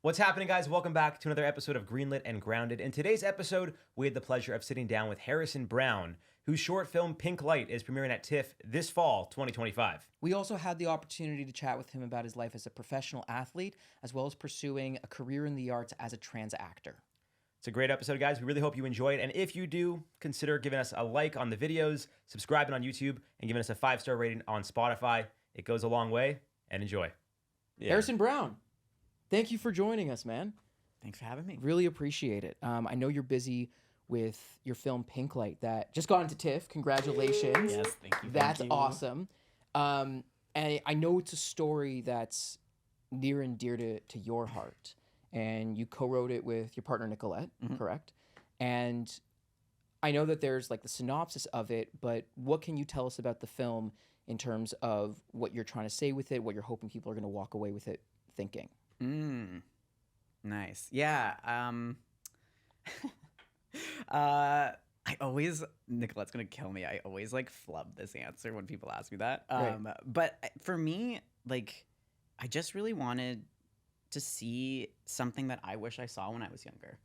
What's happening, guys? Welcome back to another episode of Greenlit and Grounded. In today's episode, we had the pleasure of sitting down with Harrison Browne, whose short film Pink Light is premiering at TIFF this fall, 2025. We also had the opportunity to chat with him about his life as a professional athlete, as well as pursuing a career in the arts as a trans actor. It's a great episode, guys. We really hope you enjoy it. And if you do, consider giving us a like on the videos, subscribing on YouTube, and giving us a 5-star rating on Spotify. It goes a long way. And enjoy. Yeah. Harrison Browne, thank you for joining us, man. Thanks for having me. Really appreciate it. I know you're busy with your film Pink Light that just got into TIFF. Congratulations. Yes, thank you. That's awesome. And I know it's a story that's near and dear to your heart. And you co-wrote it with your partner, Nicolette, correct? And I know that there's like the synopsis of it, but what can you tell us about the film in terms of what you're trying to say with it, what you're hoping people are going to walk away with it thinking? Nice. Yeah. I always, Nicolette's going to kill me. I always like flub this answer when people ask me that. Right. But for me, like, I just really wanted to see something that I wish I saw when I was younger.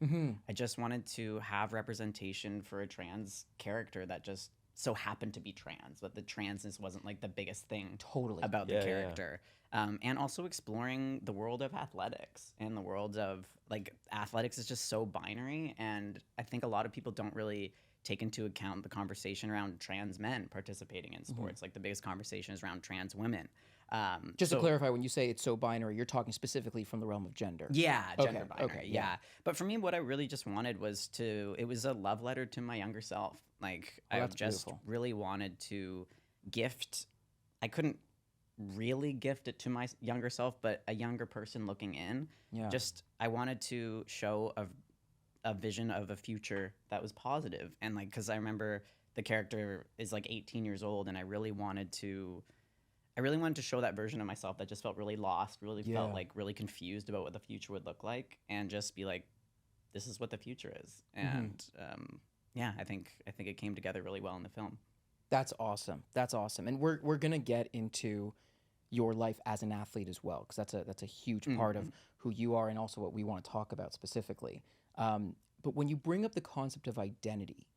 I just wanted to have representation for a trans character that just so happened to be trans, but the transness wasn't like the biggest thing about the character. And also exploring the world of athletics and the world of like athletics is just so binary. And I think a lot of people don't really take into account the conversation around trans men participating in sports. Like the biggest conversation is around trans women. Just to clarify, when you say it's so binary, you're talking specifically from the realm of gender. Yeah, gender binary. Okay, yeah. But for me, what I really just wanted was it was a love letter to my younger self. Like I just really wanted to gift, I couldn't really gift it to my younger self, but a younger person looking in. Yeah. Just, I wanted to show a vision of a future that was positive. And like, cause I remember the character is like 18 years old and I really wanted to show that version of myself that just felt really lost, really felt like really confused about what the future would look like, and just be like, this is what the future is. And yeah, I think it came together really well in the film. That's awesome. That's awesome. And we're gonna get into your life as an athlete as well, because that's a huge part of who you are and also what we want to talk about specifically. But when you bring up the concept of identity,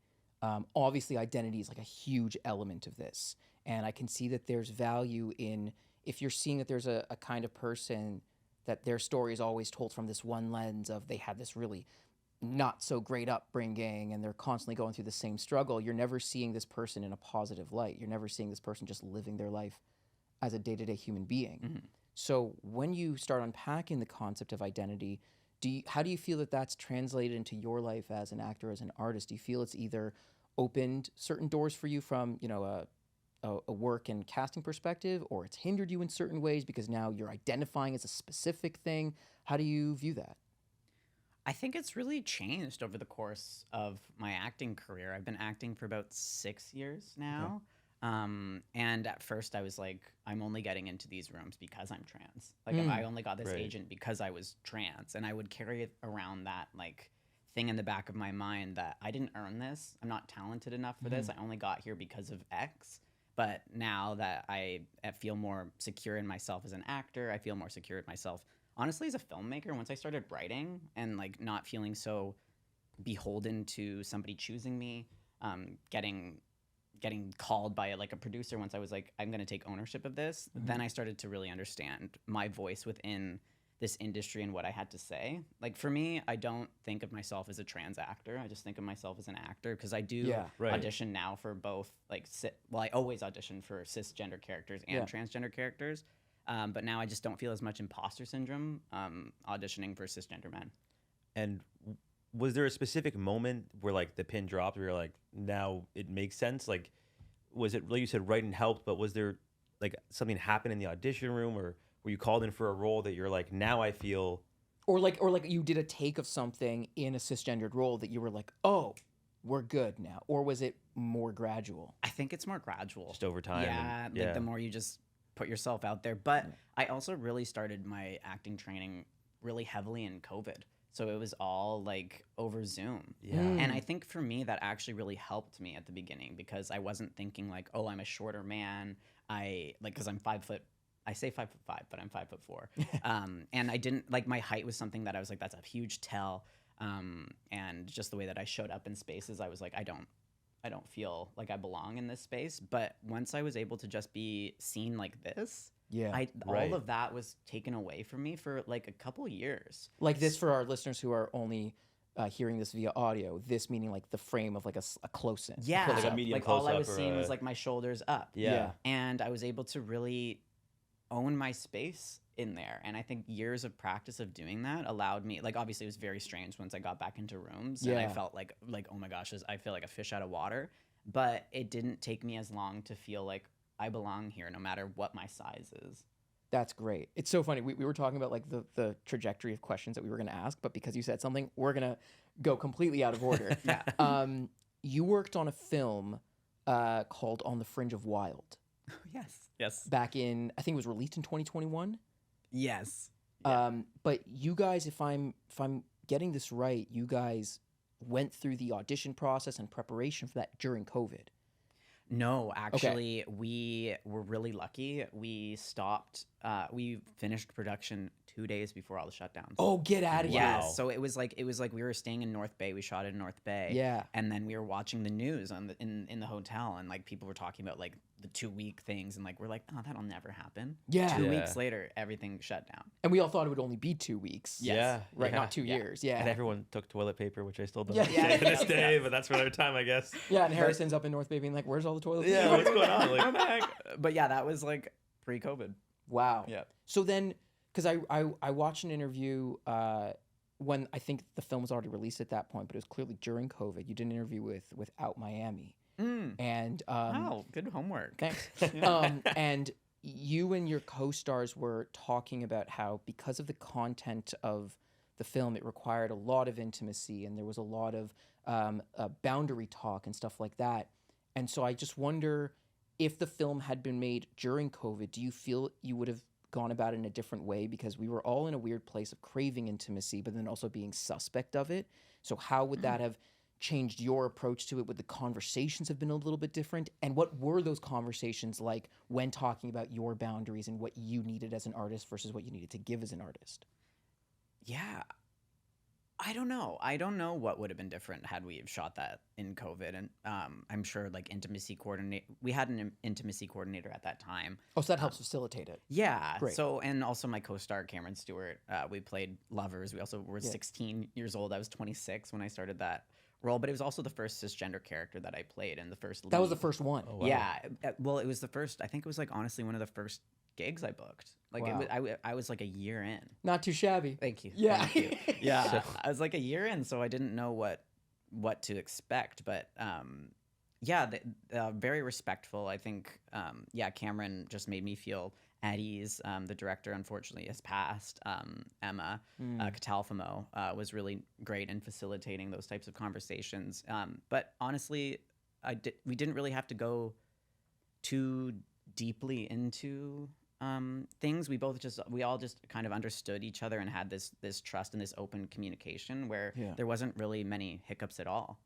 obviously identity is like a huge element of this. And I can see that there's value in, if you're seeing that there's a kind of person that their story is always told from this one lens of they had this really not so great upbringing and they're constantly going through the same struggle, you're never seeing this person in a positive light. You're never seeing this person just living their life as a day-to-day human being. So when you start unpacking the concept of identity, how do you feel that that's translated into your life as an actor, as an artist? Do you feel it's either opened certain doors for you from, you know, a work and casting perspective, or it's hindered you in certain ways because now you're identifying as a specific thing? How do you view that? I think it's really changed over the course of my acting career. I've been acting for about 6 years now. And at first I was like, I'm only getting into these rooms because I'm trans. Like I only got this agent because I was trans. And I would carry around that like thing in the back of my mind that I didn't earn this. I'm not talented enough for this. I only got here because of X. But now that I feel more secure in myself as an actor, I feel more secure in myself, honestly, as a filmmaker. Once I started writing and like not feeling so beholden to somebody choosing me, getting called by like a producer, once I was like, I'm going to take ownership of this, then I started to really understand my voice within this industry and what I had to say. Like for me, I don't think of myself as a trans actor. I just think of myself as an actor because I do audition now for both like, I always audition for cisgender characters and transgender characters. But now I just don't feel as much imposter syndrome auditioning for cisgender men. And was there a specific moment where like the pin dropped where you're like, now it makes sense? Like, was it, like you said, writing helped, but was there like something happened in the audition room, or were you called in for a role that you're like, now I feel... Or like you did a take of something in a cisgendered role that you were like, oh, we're good now? Or was it more gradual? I think it's more gradual. Just over time. Yeah, like the more you just put yourself out there. But I also really started my acting training really heavily in COVID. So it was all like over Zoom. And I think for me, that actually really helped me at the beginning because I wasn't thinking like, oh, I'm a shorter man. Because I'm 5'5" I say 5'5", but I'm 5'4". And I didn't like, my height was something that I was like, that's a huge tell. And just the way that I showed up in spaces, I was like, I don't feel like I belong in this space. But once I was able to just be seen like this, Yeah. Right. all of that was taken away from me for like a couple years. Like this for our listeners who are only hearing this via audio, this meaning like the frame of like a close-in. Yeah, Like a medium like all I close-up was or seeing a- was like my shoulders up. Yeah. And I was able to really own my space in there. And I think years of practice of doing that allowed me, like, obviously it was very strange once I got back into rooms and I Yeah. felt like, oh my gosh, I feel like a fish out of water. But it didn't take me as long to feel like I belong here no matter what my size is. That's great. It's so funny. We were talking about like the trajectory of questions that we were going to ask, but because you said something, we're going to go completely out of order. Yeah. You worked on a film called On the Fringe of Wild Yes. back in, I think it was released in 2021. Yes. But you guys, if I'm getting this right, you guys went through the audition process and preparation for that during COVID. No, actually, we were really lucky. We we finished production 2 days before all the shutdowns. Oh, get out of here. Yeah, Wow. so it was like we were staying in North Bay. We shot it in North Bay. Yeah. And then we were watching the news in the hotel, and like people were talking about like the 2-week things, and like we're like, oh, that'll never happen. Yeah. 2 Yeah. weeks later, everything shut down. And we all thought it would only be 2 weeks. Yes. Yeah. Right, yeah. not 2 years. Yeah. And everyone took toilet paper, which I still don't Yeah. understand to Yeah. this day, but that's for another time, I guess. Yeah, and Harrison's up in North Bay being like, where's all the toilet Yeah, paper? what's going on? Like, Come back. But yeah, that was like pre-COVID. Wow. Yeah. So then, because I watched an interview when I think the film was already released at that point, but it was clearly during COVID. You did an interview with Out Miami. And Wow, good homework. thanks. And you and your co-stars were talking about how because of the content of the film, it required a lot of intimacy and there was a lot of boundary talk and stuff like that. And so I just wonder if the film had been made during COVID, do you feel you would have gone about it in a different way? Because we were all in a weird place of craving intimacy, but then also being suspect of it. So how would that have changed your approach to it? Would the conversations have been a little bit different? And what were those conversations like when talking about your boundaries and what you needed as an artist versus what you needed to give as an artist? Yeah. I don't know. I don't know what would have been different had we have shot that in COVID. And I'm sure like we had an intimacy coordinator at that time. Oh, so that helps facilitate it. Yeah. Great. So, and also my co-star Cameron Stewart, we played lovers. We also were 16 years old. I was 26 when I started that role, but it was also the first cisgender character that I played and the first lead. That was the first one. Oh, wow. Yeah. Well, it was the first, I think it was like honestly one of the first gigs I booked. Like Wow. I was like a year in. Not too shabby. Thank you. Yeah. Thank you. Yeah. So- I was like a year in, so I didn't know what to expect. But yeah, very respectful. I think Cameron just made me feel at ease. The director, unfortunately, has passed. Emma Catalfamo was really great in facilitating those types of conversations. But honestly, we didn't really have to go too deeply into things. We all just kind of understood each other and had this trust and this open communication where Yeah. there wasn't really many hiccups at all.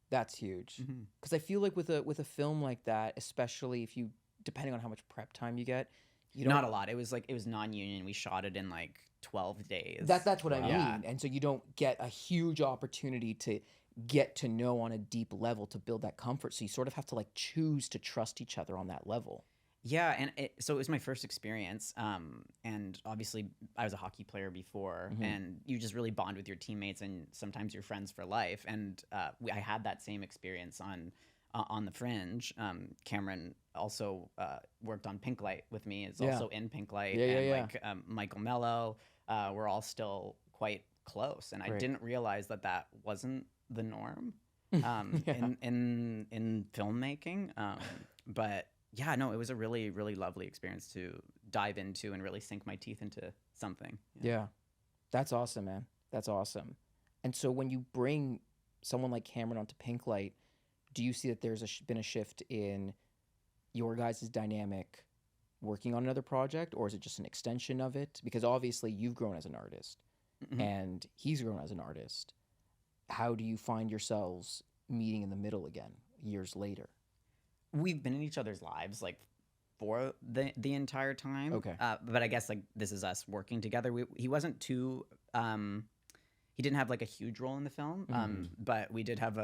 That's huge. Because I feel like with a film like that, especially if you, depending on how much prep time you get, you don't. Not a lot. It was non-union. We shot it in like 12 days. That's what I mean. Yeah. And so you don't get a huge opportunity to get to know on a deep level to build that comfort. So you sort of have to like choose to trust each other on that level. Yeah, and so it was my first experience, and obviously I was a hockey player before, and you just really bond with your teammates and sometimes your friends for life. And I had that same experience on the Fringe. Cameron also worked on Pink Light with me. Is also in Pink Light, like Michael Mello. We're all still quite close, and I didn't realize that wasn't the norm in filmmaking, but. Yeah, no, it was a really, really lovely experience to dive into and really sink my teeth into something. Yeah. That's awesome, man. That's awesome. And so when you bring someone like Cameron onto Pink Light, do you see that there's been a shift in your guys' dynamic working on another project, or is it just an extension of it? Because obviously you've grown as an artist and he's grown as an artist. How do you find yourselves meeting in the middle again years later? We've been in each other's lives like for the entire time. Okay. But I guess like this is us working together. He wasn't too. He didn't have like a huge role in the film. But we did have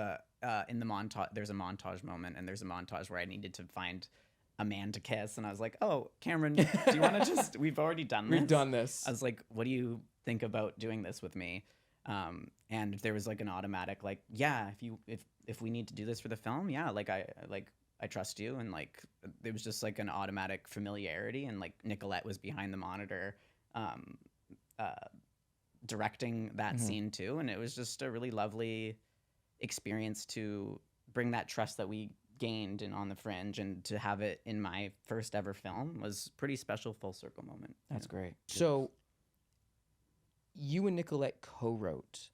in the montage. There's a montage moment, and there's a montage where I needed to find a man to kiss, and I was like, "Oh, Cameron, do you want to just? We've already done this. We've done this." I was like, "What do you think about doing this with me?" And there was like an automatic like, "Yeah, if we need to do this for the film, yeah, like I trust you," and like it was just like an automatic familiarity, and like Nicolette was behind the monitor, directing that scene too, and it was just a really lovely experience to bring that trust that we gained in On the Fringe, and to have it in my first ever film was pretty special full circle moment. That's great. So you and Nicolette co-wrote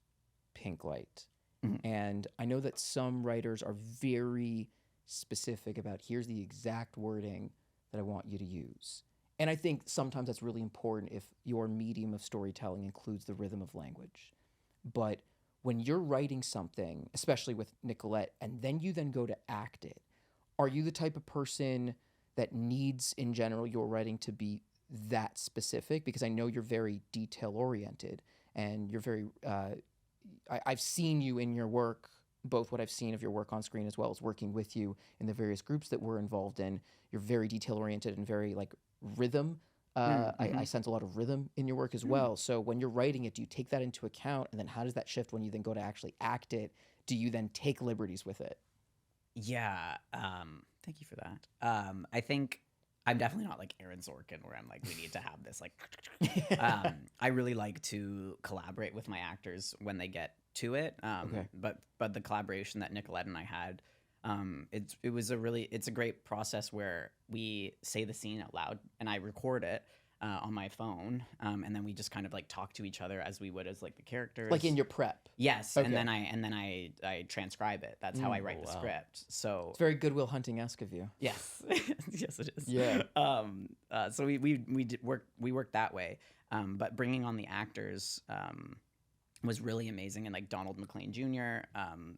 Pink Light, and I know that some writers are very specific about here's the exact wording that I want you to use. And I think sometimes that's really important if your medium of storytelling includes the rhythm of language. But when you're writing something, especially with Nicolette, and then you then go to act it, are you the type of person that needs, in general, your writing to be that specific? Because I know you're very detail-oriented, and you're very... I've seen you in your work, both what I've seen of your work on screen as well as working with you in the various groups that we're involved in. You're very detail-oriented and very, like, rhythm. I sense a lot of rhythm in your work as well. So when you're writing it, do you take that into account? And then how does that shift when you then go to actually act it? Do you then take liberties with it? Yeah. Thank you for that. I think I'm definitely not like Aaron Sorkin where I'm like, we need to have this like, I really like to collaborate with my actors when they get to it. But the collaboration that Nicolette and I had, it's a great process where we say the scene out loud and I record it on my phone, and then we just kind of like talk to each other as we would as like the characters, like in your prep. Yes, Okay. and then I transcribe it. That's how I write the script. So It's very Good Will Hunting-esque of you. yes, yes it is. Yeah. So we worked that way, but bringing on the actors was really amazing. And like Donald McLean Jr.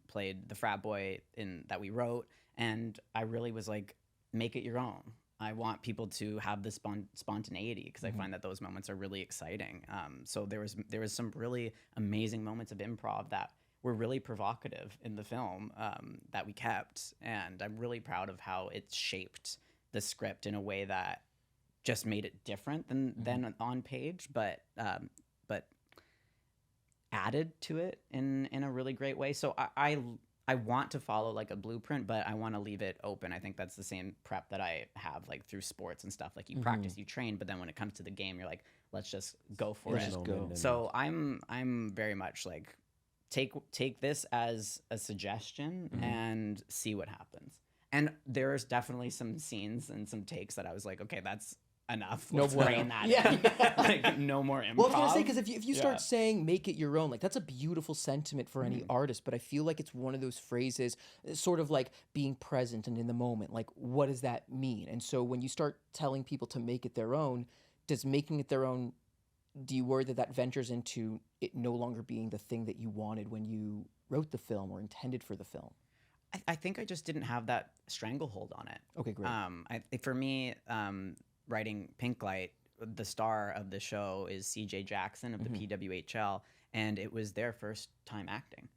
Played the frat boy that we wrote, and I really was like, make it your own. I want people to have this spontaneity because I find that those moments are really exciting. So there was some really amazing moments of improv that were really provocative in the film that we kept, and I'm really proud of how it shaped the script in a way that just made it different than on page, but added to it in a really great way. So I want to follow like a blueprint, but I want to leave it open. I think that's the same prep that I have like through sports and stuff. Like you practice, you train, but then when it comes to the game, you're like, let's just go for it. Just go. So I'm very much like take this as a suggestion and see what happens. And there's definitely some scenes and some takes that I was like, okay, that's enough. No Let's bueno. rein that Yeah. in. Like no more improv. Well, I was gonna say, because if you start Yeah. saying "make it your own," like that's a beautiful sentiment for any artist. But I feel like it's one of those phrases, sort of like being present and in the moment. Like, what does that mean? And so when you start telling people to make it their own, does making it their own? Do you worry that that ventures into it no longer being the thing that you wanted when you wrote the film or intended for the film? I think I just didn't have that stranglehold on it. Okay, great. For me, writing Pink Light, the star of the show is CJ Jackson of the PWHL, and it was their first time acting.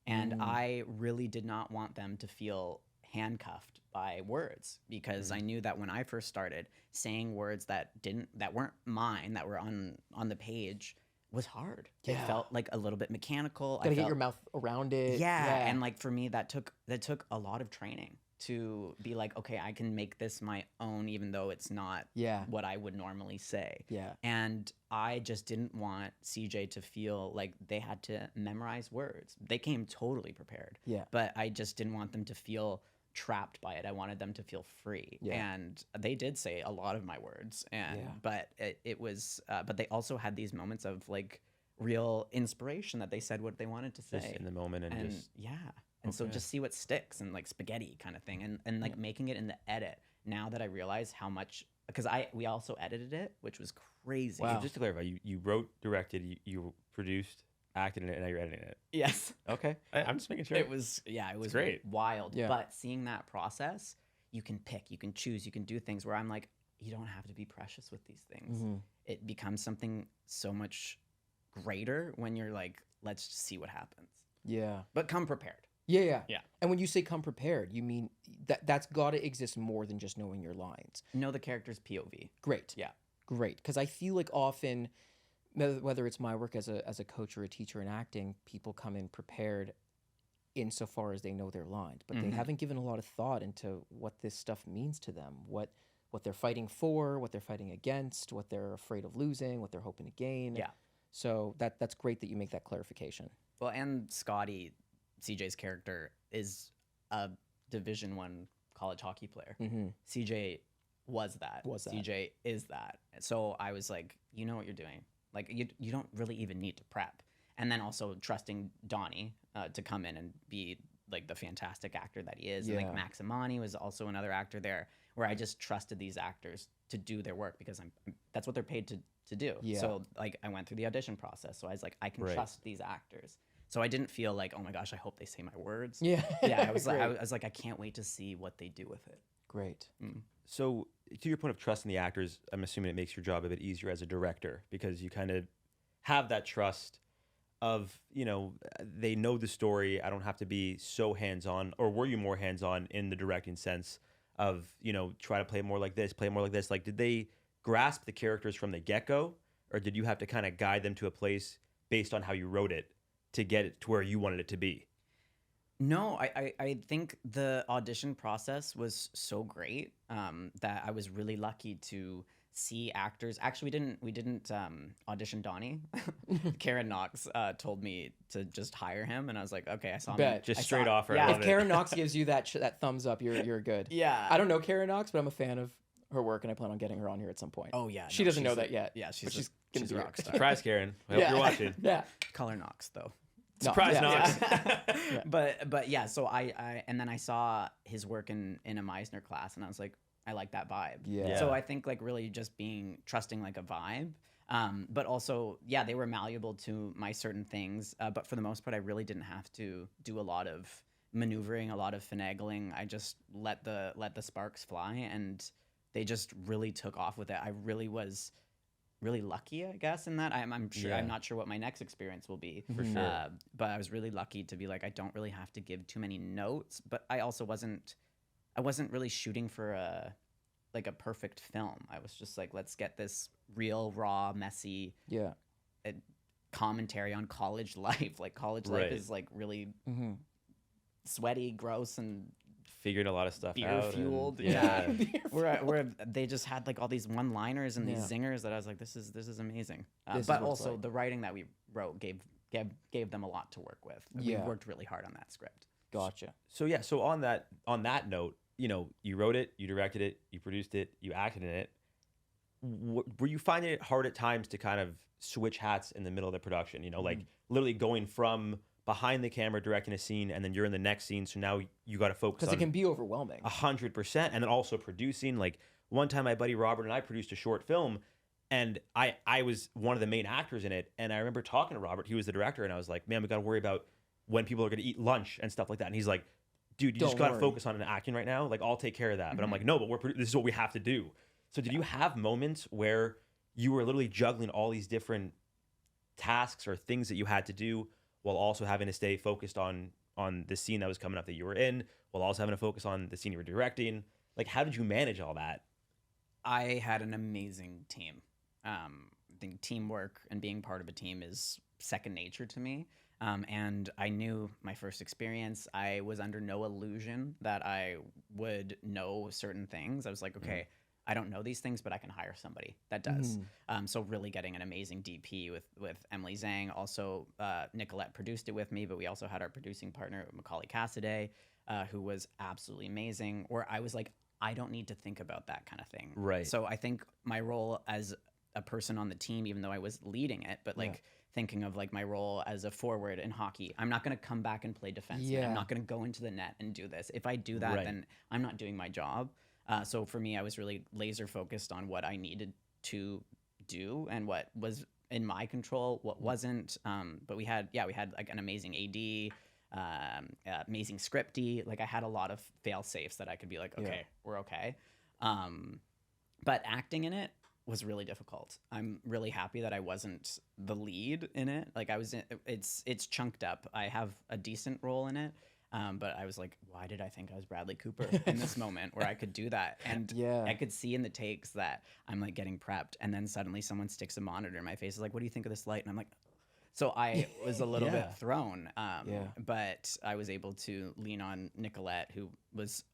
And I really did not want them to feel handcuffed by words, because I knew that when I first started, saying words that weren't mine, that were on the page, was hard. Yeah. It felt like a little bit mechanical. Gotta get your mouth around it. Yeah, and like for me, that took a lot of training to be like, okay, I can make this my own, even though it's not what I would normally say. Yeah. And I just didn't want CJ to feel like they had to memorize words. They came totally prepared. Yeah. But I just didn't want them to feel trapped by it. I wanted them to feel free. Yeah. And they did say a lot of my words. And but it was but they also had these moments of like real inspiration that they said what they wanted to say. Just in the moment and just And so just see what sticks, and like spaghetti kind of thing, and like making it in the edit. Now that I realize how much, because we also edited it, which was crazy. So just to clarify, you wrote, directed, you produced, acted in it, and now you're editing it. Yes. Okay. I'm just making sure. It was great. wild. Yeah. But seeing that process, you can pick, you can choose, you can do things where I'm like, you don't have to be precious with these things. It becomes something so much greater when you're like, let's just see what happens. Yeah. But come prepared. Yeah. Yeah. And when you say come prepared, you mean that's got to exist more than just knowing your lines. Know the character's POV. Great. Yeah. Great. Because I feel like often, whether it's my work as a coach or a teacher in acting, people come in prepared insofar as they know their lines, but they haven't given a lot of thought into what this stuff means to them, what they're fighting for, what they're fighting against, what they're afraid of losing, what they're hoping to gain. Yeah. So that's great that you make that clarification. Well, and Scotty, CJ's character, is a Division I college hockey player. CJ was that. CJ is that. So I was like, you know what you're doing. Like, you don't really even need to prep. And then also trusting Donnie to come in and be like the fantastic actor that he is. And like Maximani was also another actor there, where I just trusted these actors to do their work because that's what they're paid to do. Yeah. So like I went through the audition process. So I was like, I can trust these actors. So I didn't feel like, oh my gosh, I hope they say my words. Yeah. Yeah. I was like, I can't wait to see what they do with it. Great. So to your point of trusting the actors, I'm assuming it makes your job a bit easier as a director because you kind of have that trust of, you know, they know the story. I don't have to be so hands-on. Or were you more hands-on in the directing sense of, you know, try to play more like this, play more like this? Like, did they grasp the characters from the get-go, or did you have to kind of guide them to a place based on how you wrote it to get it to where you wanted it to be? No, I think the audition process was so great that I was really lucky to see actors. Actually, we didn't audition Donnie. Karen Knox told me to just hire him, and I was like, okay, I saw him. Just I straight saw, offer. Yeah. I If love it. Karen Knox gives you that thumbs up, you're good. Yeah. I don't know Karen Knox, but I'm a fan of her work, and I plan on getting her on here at some point. Oh yeah. She no, doesn't know she's that yet. Yeah, but she's gonna a be here. rock star. Surprise, Karen. I hope you're watching. Yeah. Color Knox though. Surprise, No, Knox. yeah. But yeah, so I and then I saw his work in a Meisner class, and I was like, I like that vibe. Yeah. So I think like really just trusting like a vibe, but also yeah, they were malleable to my certain things. But for the most part, I really didn't have to do a lot of maneuvering, a lot of finagling. I just let the sparks fly, and they just really took off with it. I really was really lucky, I guess, in that. I'm sure I'm not sure what my next experience will be. For sure. But I was really lucky to be like, I don't really have to give too many notes, but I also wasn't really shooting for a perfect film. I was just like, let's get this real, raw, messy commentary on college life. Like college life is like really sweaty, gross, and Figured a lot of stuff beer out. fueled. And, Yeah. where they just had like all these one-liners and these zingers that I was like, this is amazing. This is but what it's also like. the writing that we wrote gave them a lot to work with. Yeah. We worked really hard on that script. Gotcha. So on that note, you know, you wrote it, you directed it, you produced it, you acted in it. Were you finding it hard at times to kind of switch hats in the middle of the production? You know, like literally going from behind the camera directing a scene, and then you're in the next scene, so now you got to focus Because on it can be overwhelming. 100%, and then also producing. Like one time, my buddy Robert and I produced a short film, and I was one of the main actors in it. And I remember talking to Robert, he was the director, and I was like, man, we got to worry about when people are going to eat lunch and stuff like that. And he's like, dude, you just got to focus on acting right now. Like, I'll take care of that. But I'm like, no, but this is what we have to do. So did you have moments where you were literally juggling all these different tasks or things that you had to do while also having to stay focused on the scene that was coming up that you were in, while also having to focus on the scene you were directing? Like, how did you manage all that? I had an amazing team. I think teamwork and being part of a team is second nature to me. And I knew my first experience, I was under no illusion that I would know certain things. I was like, okay, I don't know these things, but I can hire somebody that does. So really getting an amazing DP with Emily Zhang. Also, Nicolette produced it with me, but we also had our producing partner, Macaulay Cassidy, who was absolutely amazing. Where I was like, I don't need to think about that kind of thing. Right. So I think my role as a person on the team, even though I was leading it, but like thinking of like my role as a forward in hockey, I'm not going to come back and play defenseman. I'm not going to go into the net and do this. If I do that, then I'm not doing my job. So for me, I was really laser focused on what I needed to do and what was in my control, what wasn't. But we had like an amazing AD, amazing scripty. Like I had a lot of fail safes that I could be like, okay, we're okay. but acting in it was really difficult. I'm really happy that I wasn't the lead in it. Like I was in, it's chunked up. I have a decent role in it. But I was like, why did I think I was Bradley Cooper in this moment where I could do that? And I could see in the takes that I'm like getting prepped, and then suddenly someone sticks a monitor in my face. Is like, what do you think of this light? And I'm like, so I was a little bit thrown. But I was able to lean on Nicolette, who was.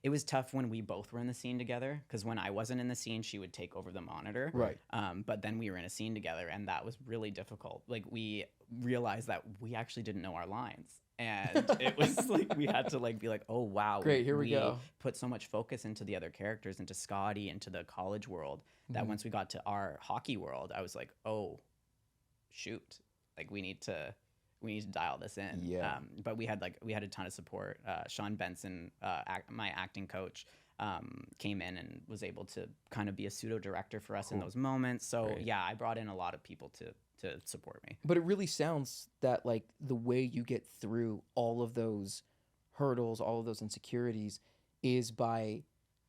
It was tough when we both were in the scene together, because when I wasn't in the scene, she would take over the monitor. Right. But then we were in a scene together, and that was really difficult. Like we realized that we actually didn't know our lines. And it was like we had to like be like, oh wow, great, here we go. Put so much focus into the other characters, into Scotty, into the college world, that once we got to our hockey world, I was like, oh shoot, like we need to dial this in. Yeah. But we had a ton of support. Sean Benson, my acting coach, came in and was able to kind of be a pseudo director for us in those moments. So yeah, I brought in a lot of people to support me. But it really sounds that like the way you get through all of those hurdles, all of those insecurities, is by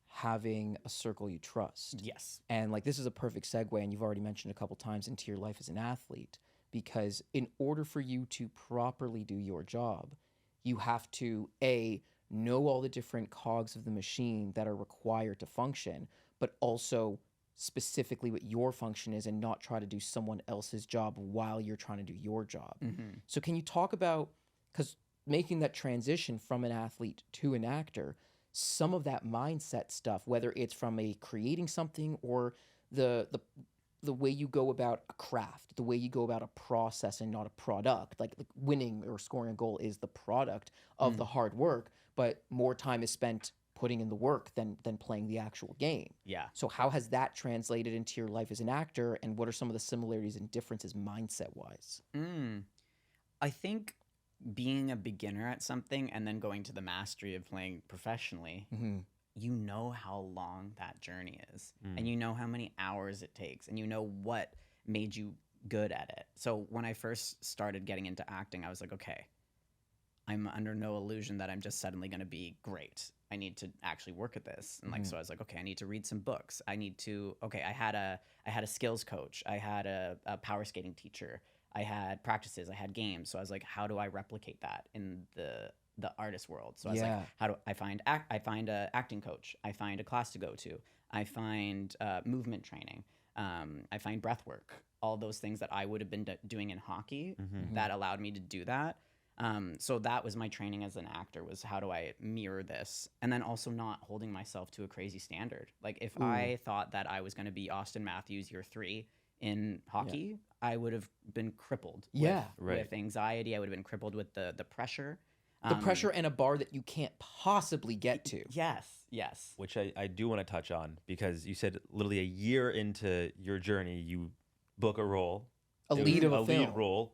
having a circle you trust. Yes. And like this is a perfect segue, and you've already mentioned a couple times, into your life as an athlete, because in order for you to properly do your job, you have to know all the different cogs of the machine that are required to function, but also specifically what your function is, and not try to do someone else's job while you're trying to do your job. So can you talk about, because making that transition from an athlete to an actor, some of that mindset stuff, whether it's from a creating something or the way you go about a craft, the way you go about a process and not a product, like winning or scoring a goal is the product of the hard work, but more time is spent putting in the work than playing the actual game. Yeah. So how has that translated into your life as an actor, and what are some of the similarities and differences mindset-wise? I think being a beginner at something and then going to the mastery of playing professionally, you know how long that journey is, and you know how many hours it takes, and you know what made you good at it. So when I first started getting into acting, I was like, okay, I'm under no illusion that I'm just suddenly going to be great. I need to actually work at this. And so I was like, okay, I need to read some books. I had a skills coach. I had a power skating teacher. I had practices. I had games. So I was like, how do I replicate that in the artist world? So I was like, how do I find a acting coach? I find a class to go to. I find movement training. I find breath work. All those things that I would have been doing in hockey that allowed me to do that. So that was my training as an actor, was how do I mirror this? And then also not holding myself to a crazy standard. Like if I thought that I was going to be Austin Matthews year 3 in hockey, I would have been crippled with anxiety. I would have been crippled with the pressure. The pressure and a bar that you can't possibly get to. Yes. Which I do want to touch on, because you said literally a year into your journey, you book a role. A lead role.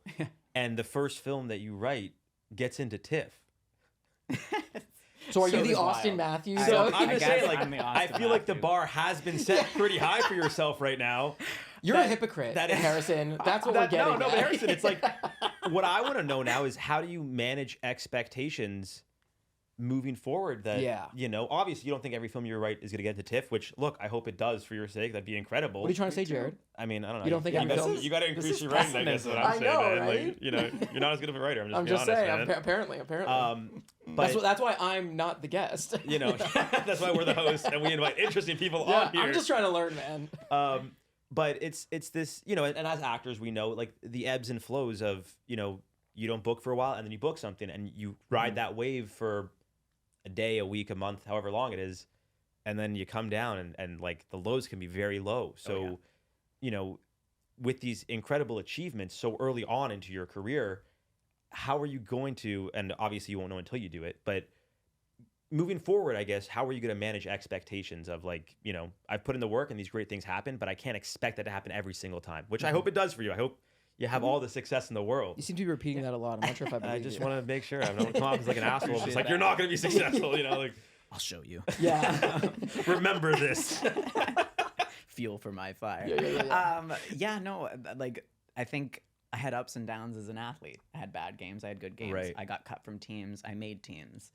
And the first film that you write gets into TIFF. So are you the Austin Matthews? So I'm just saying, like, I feel like the bar has been set pretty high for yourself right now. You're a hypocrite, Harrison. That's what we're getting. No, but Harrison, it's like, what I want to know now is, how do you manage expectations moving forward? That, you know, obviously you don't think every film you write is going to get to TIFF, which, look, I hope it does for your sake. That'd be incredible. What are you trying to say, Jared? I mean, I don't know. You don't think every film? You got to increase your writing, I guess is what I'm saying, man. Right? Like, you know, you're not as good of a writer. I'm just saying. Honest, man. Apparently. But that's why I'm not the guest. You know, that's why we're the host and we invite interesting people on here. I'm just trying to learn, man. But it's this, you know, and as actors, we know, like, the ebbs and flows of, you know, you don't book for a while and then you book something and you ride that wave for a day, a week, a month, however long it is, and then you come down and like the lows can be very low. So, you know, with these incredible achievements so early on into your career, how are you going to, and obviously you won't know until you do it, but moving forward, I guess, how are you going to manage expectations of, like, you know, I've put in the work and these great things happen, but I can't expect that to happen every single time, which I hope it does for you. I hope you have all the success in the world. You seem to be repeating that a lot. I'm not sure if I believe I just want to make sure. I don't come off as like an asshole. It's like, you're not going to be successful, you know, like, I'll show you. Yeah. Remember this. Fuel for my fire. No, like, I think I had ups and downs as an athlete. I had bad games. I had good games. Right. I got cut from teams. I made teams.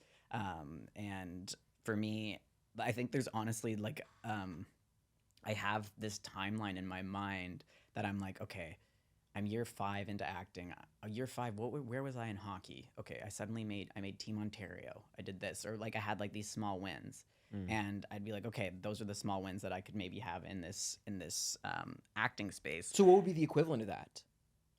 And for me, I think there's honestly like I have this timeline in my mind that I'm like, okay, I'm year 5 into acting. Year 5, where was I in hockey? Okay, I made Team Ontario. I did this, or like I had like these small wins, and I'd be like, okay, those are the small wins that I could maybe have in this acting space. So what would be the equivalent of that?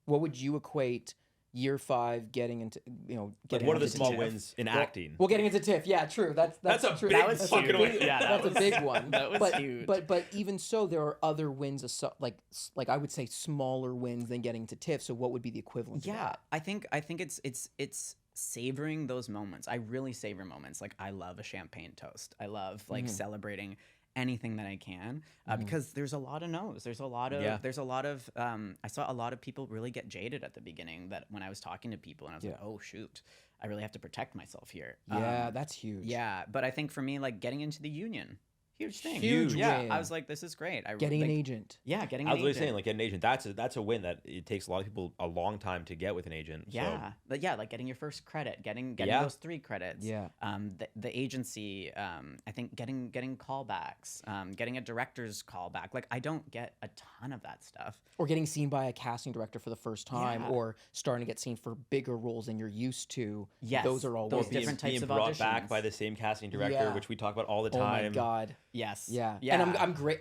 What would you equate year 5 getting into, Like, getting what are the into small TIFF? wins in acting? Well, getting into TIFF, yeah, true. That's a true. big That's fucking win. Yeah, that's a big one. that was but, huge. But even so, there are other wins, like I would say smaller wins than getting to TIFF. So what would be the equivalent? Yeah, to that? I think it's savoring those moments. I really savor moments. Like I love a champagne toast. I love like celebrating anything that I can because there's a lot of no's. There's a lot of I saw a lot of people really get jaded at the beginning that when I was talking to people and I was like, oh shoot, I really have to protect myself here. Yeah, that's huge. Yeah, but I think for me, like getting into the union, huge thing. Huge Yeah, win. I was like, this is great. Getting an like, agent. Yeah, getting I an was really agent. saying, like, getting an agent, that's a win that it takes a lot of people a long time to get with an agent. Yeah, but yeah, like getting your first credit, getting Yeah. those 3 credits. Yeah. The agency, I think getting callbacks, getting a director's callback. Like I don't get a ton of that stuff. Or getting seen by a casting director for the first time, Yeah. or starting to get seen for bigger roles than you're used to. Yes, Those are all those wins. different types being of brought back auditions. by the same casting director, Yeah. which we talk about all the Oh time. my God. Yes. Yeah. Yeah. And I'm great.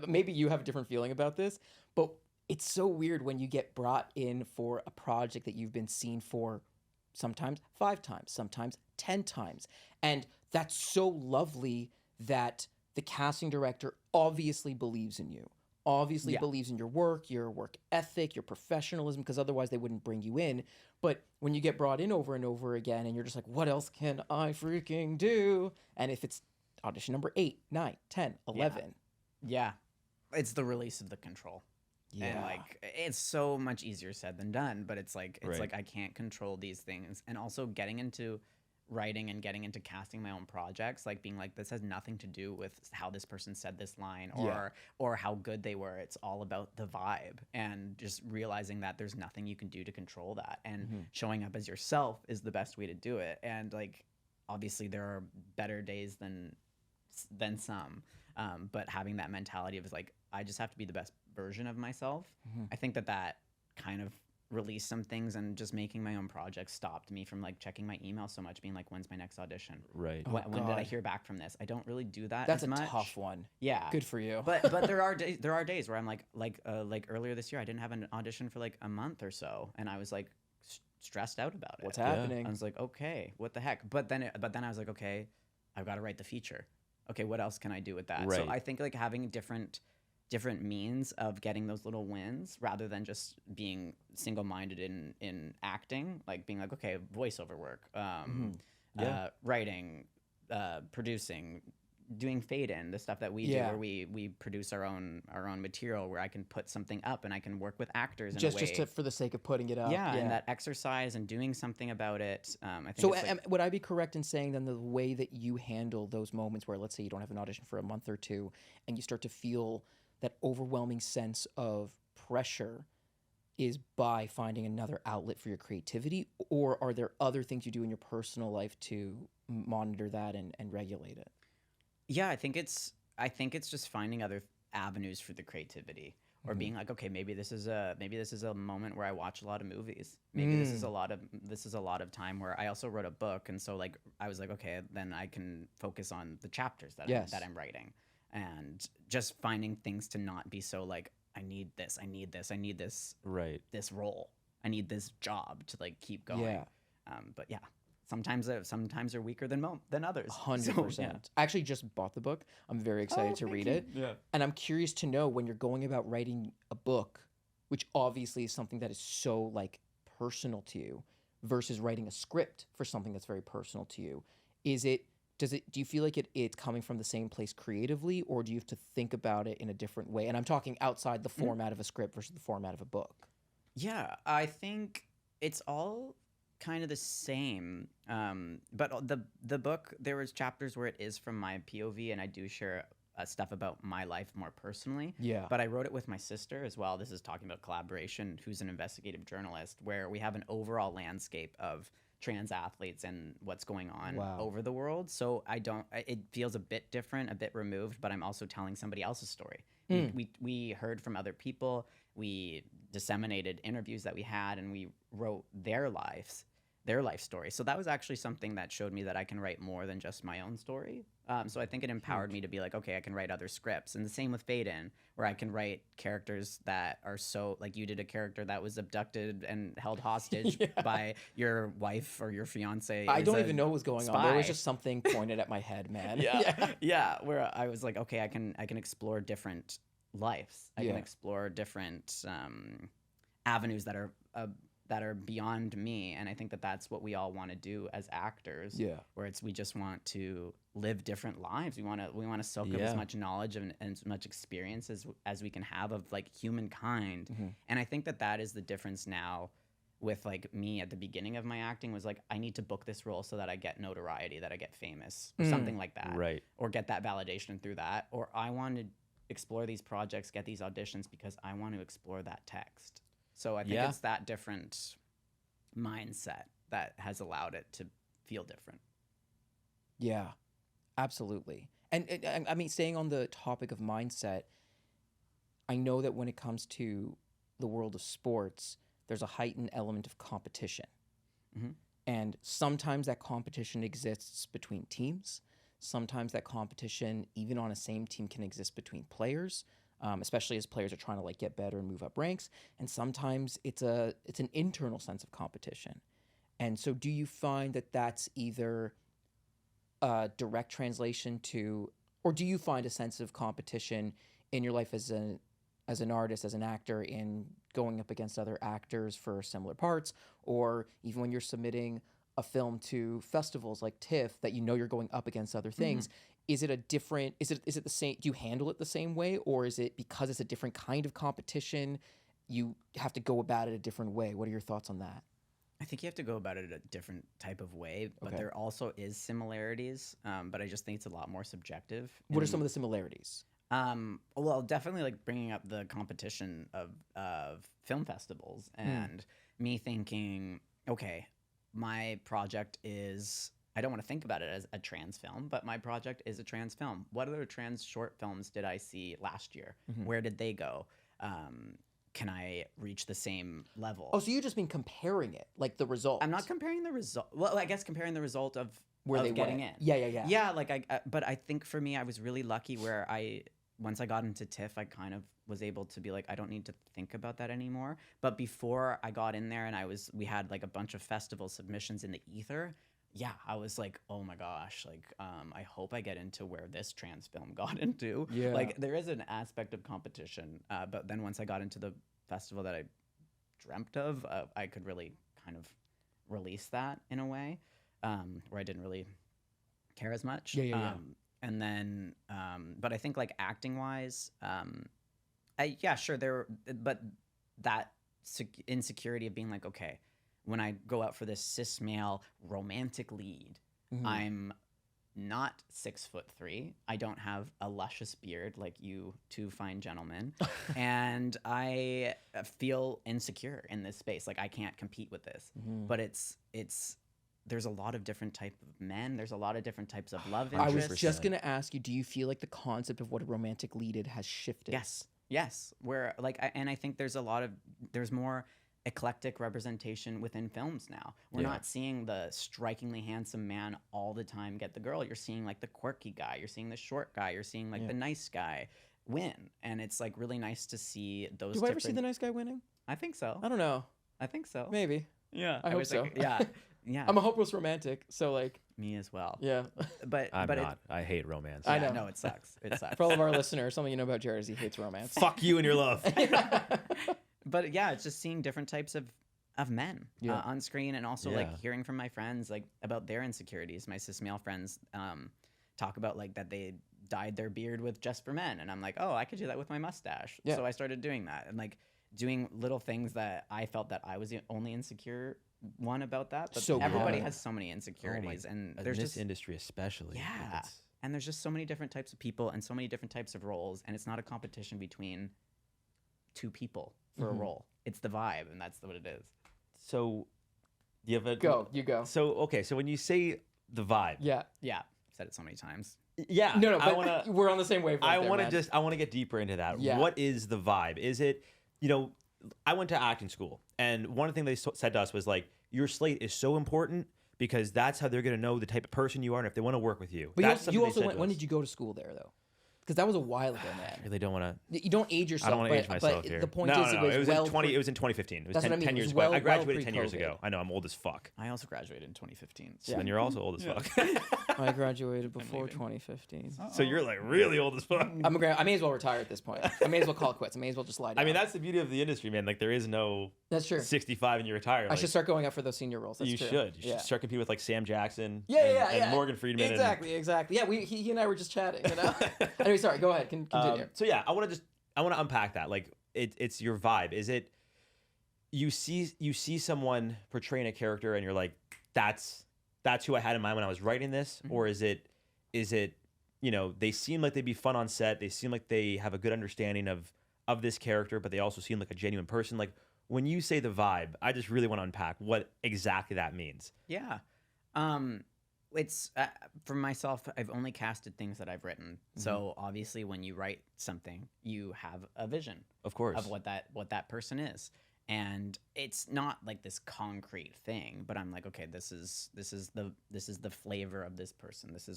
Maybe you have a different feeling about this, but it's so weird when you get brought in for a project that you've been seen for sometimes 5 times, sometimes 10 times. And that's so lovely that the casting director obviously believes in you. Obviously Yeah. believes in your work ethic, your professionalism, because otherwise they wouldn't bring you in. But when you get brought in over and over again and you're just like, what else can I freaking do? And if it's audition number 8, 9, 10, 11. Yeah, it's the release of the control. And like it's so much easier said than done, but it's like Right. I can't control these things. And also getting into writing and getting into casting my own projects, like being like, this has nothing to do with how this person said this line or how good they were. It's all about the vibe, and just realizing that there's nothing you can do to control that, and showing up as yourself is the best way to do it. And like obviously there are better days than some, but having that mentality of like, I just have to be the best version of myself. I think that kind of released some things, and just making my own projects stopped me from like checking my email so much, being like, when's my next audition? Right. When did I God. hear back from this? I don't really do that. That's as a much. tough one. Yeah. Good for you. But there are days where I'm like earlier this year, I didn't have an audition for like a month or so, and I was like stressed out about it. What's happening? I was like, okay, what the heck? But then I was like, okay, I've got to write the feature. Okay, what else can I do with that? So Right. I think like having different means of getting those little wins, rather than just being single-minded in acting, like being like, okay, voiceover work, writing, producing, doing fade in, the stuff that we do, where we produce our own material, where I can put something up and I can work with actors in a way. For the sake of putting it up. Yeah, and that exercise and doing something about it. I think So it's like, would I be correct in saying then the way that you handle those moments where, let's say, you don't have an audition for a month or two and you start to feel that overwhelming sense of pressure is by finding another outlet for your creativity? Or are there other things you do in your personal life to monitor that and regulate it? yeah, I think it's just finding other avenues for the creativity, or being like, okay, maybe this is a moment where I watch a lot of movies. Maybe this is a lot of time where I also wrote a book, and so like I was like, okay, then I can focus on the chapters that I'm writing, and just finding things to not be so like, I need this Right. this role, I need this job to like keep going. Yeah. But yeah, sometimes they're weaker than others. 100%. So, yeah. I actually just bought the book. I'm very excited to read it. Yeah. And I'm curious to know, when you're going about writing a book, which obviously is something that is so like personal to you, versus writing a script for something that's very personal to you, do you feel like it's coming from the same place creatively, or do you have to think about it in a different way? And I'm talking outside the format of a script versus the format of a book. Yeah, I think it's all kind of the same. But the book, there was chapters where it is from my POV, and I do share stuff about my life more personally. Yeah. But I wrote it with my sister as well. This is talking about collaboration, who's an investigative journalist, where we have an overall landscape of trans athletes and what's going on over the world. So it feels a bit different, a bit removed, but I'm also telling somebody else's story. We heard from other people, we disseminated interviews that we had, and we wrote their life story. So that was actually something that showed me that I can write more than just my own story. So I think it empowered me to be like, okay, I can write other scripts. And the same with Fade In, where I can write characters that are so, like you did a character that was abducted and held hostage by your wife or your fiance. I don't even know what was going on. There was just something pointed at my head, man. Yeah. Where I was like, okay, I can explore different lives. I can explore different avenues that are beyond me, and I think that that's what we all want to do as actors. Where we just want to live different lives. We want to soak up as much knowledge and as much experience as we can have of like humankind. And I think that is the difference now with like me at the beginning of my acting was like, I need to book this role so that I get notoriety, that I get famous, or something like that, right? Or get that validation through that, or I want to explore these projects, get these auditions because I want to explore that text. So I think it's that different mindset that has allowed it to feel different. Yeah, absolutely. And I mean, staying on the topic of mindset, I know that when it comes to the world of sports, there's a heightened element of competition. And sometimes that competition exists between teams. Sometimes that competition, even on a same team, can exist between players. Especially as players are trying to like get better and move up ranks, and sometimes it's an internal sense of competition. And so, do you find that that's either a direct translation to, or do you find a sense of competition in your life as an artist, as an actor, in going up against other actors for similar parts, or even when you're submitting a film to festivals like TIFF that you know you're going up against other things? Is it the same? Do you handle it the same way, or is it because it's a different kind of competition, you have to go about it a different way? What are your thoughts on that? I think you have to go about it a different type of way, but there also is similarities. But I just think it's a lot more subjective. What are some of the similarities? Well, definitely like bringing up the competition of film festivals and me thinking, okay, my project is, I don't want to think about it as a trans film, but my project is a trans film. What other trans short films did I see last year? Where did they go? Can I reach the same level? Oh, so you just mean comparing it, like the result? I'm not comparing the result. Well, I guess comparing the result of where they getting went. in. Yeah. Yeah, like but I think for me, I was really lucky where once I got into TIFF, I kind of was able to be like, I don't need to think about that anymore. But before I got in there and we had like a bunch of festival submissions in the ether. Yeah, I was like, oh my gosh, like, I hope I get into where this trans film got into. Yeah. Like, there is an aspect of competition. But then once I got into the festival that I dreamt of, I could really kind of release that in a way where I didn't really care as much. Yeah. And then, but I think like acting wise, sure, but that insecurity of being like, okay, when I go out for this cis male romantic lead, I'm not 6'3". I don't have a luscious beard like you two fine gentlemen. And I feel insecure in this space. Like I can't compete with this. But there's a lot of different types of men. There's a lot of different types of love interests. I was just going to ask you, do you feel like the concept of what a romantic lead has shifted? Yes. Where like, and I think there's more eclectic representation within films now. We're not seeing the strikingly handsome man all the time get the girl. You're seeing like the quirky guy. You're seeing the short guy. You're seeing like the nice guy win. And it's like really nice to see those. Do I ever see the nice guy winning? I think so. I don't know. I think so. Maybe. Yeah. I hope so. Like, yeah. I'm a hopeless romantic, so like. Me as well. Yeah. But I'm not. I hate romance. I know. No, it sucks. It sucks. For all of our listeners, something you know about Jared is he hates romance. Fuck you and your love. But yeah, it's just seeing different types of men on screen, and also like hearing from my friends like about their insecurities. My cis male friends talk about like that they dyed their beard with Just for Men, and I'm like, oh, I could do that with my mustache. Yeah. So I started doing that and like doing little things that I felt that I was the only insecure one about that. But So everybody good. has so many insecurities, and in there's this just industry especially. yeah. And there's just so many different types of people and so many different types of roles, and it's not a competition between two people for a role. It's the vibe, and that's what it is. So, you have a You go. So okay, so when you say the vibe, Yeah. Yeah, I've said it so many times. Yeah. No, I but want to. we're on the same wavelength. I there, want to man. just. I want to get deeper into that. Yeah. What is the vibe? Is it, I went to acting school, and one of the things they said to us was like, your slate is so important because that's how they're going to know the type of person you are and if they want to work with you. But That's you something they also said went. to When us. did you go to school there though? Because that was a while ago, man. I really don't want to. You don't age yourself. I don't want to age but myself here. The point no, is, no, it was well in 20. It was in 2015. It was That's 10, what I mean. 10 It was years well- ago. I graduated well 10 years pre-COVID. ago. I know I'm old as fuck. I also graduated in 2015. So then you're also old as fuck. I graduated before leaving. 2015. So you're like really old as fuck. I may as well retire at this point. I may as well call it quits. I may as well just lie down. I mean, that's the beauty of the industry, man. Like there is no That's true. 65 and you retire. I Like, should start going up for those senior roles. That's you true. should. You Yeah. should start competing with like Sam Jackson. Yeah, and Morgan Freeman. Exactly. Yeah, he and I were just chatting. You know. Anyway, sorry. Go ahead. Continue. So yeah, I want to unpack that. Like it's your vibe. Is it you see someone portraying a character and you're like, that's who I had in mind when I was writing this, or is it they seem like they'd be fun on set. They seem like they have a good understanding of this character, but they also seem like a genuine person. Like when you say the vibe, I just really want to unpack what exactly that means. Yeah. It's for myself, I've only casted things that I've written. So obviously when you write something, you have a vision Of course. of what that person is. And it's not like this concrete thing, but I'm like, okay, this is the flavor of this person. This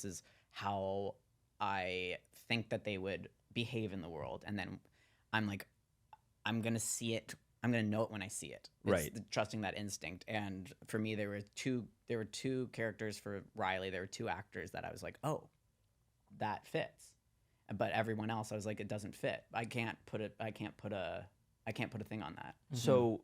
is how I think that they would behave in the world. And then I'm like, I'm going to see it. I'm going to know it when I see it. It's Right. Trusting that instinct. And for me, there were two characters for Riley. There were two actors that I was like, oh, that fits. But everyone else, I was like, it doesn't fit. I can't put a thing on that. So,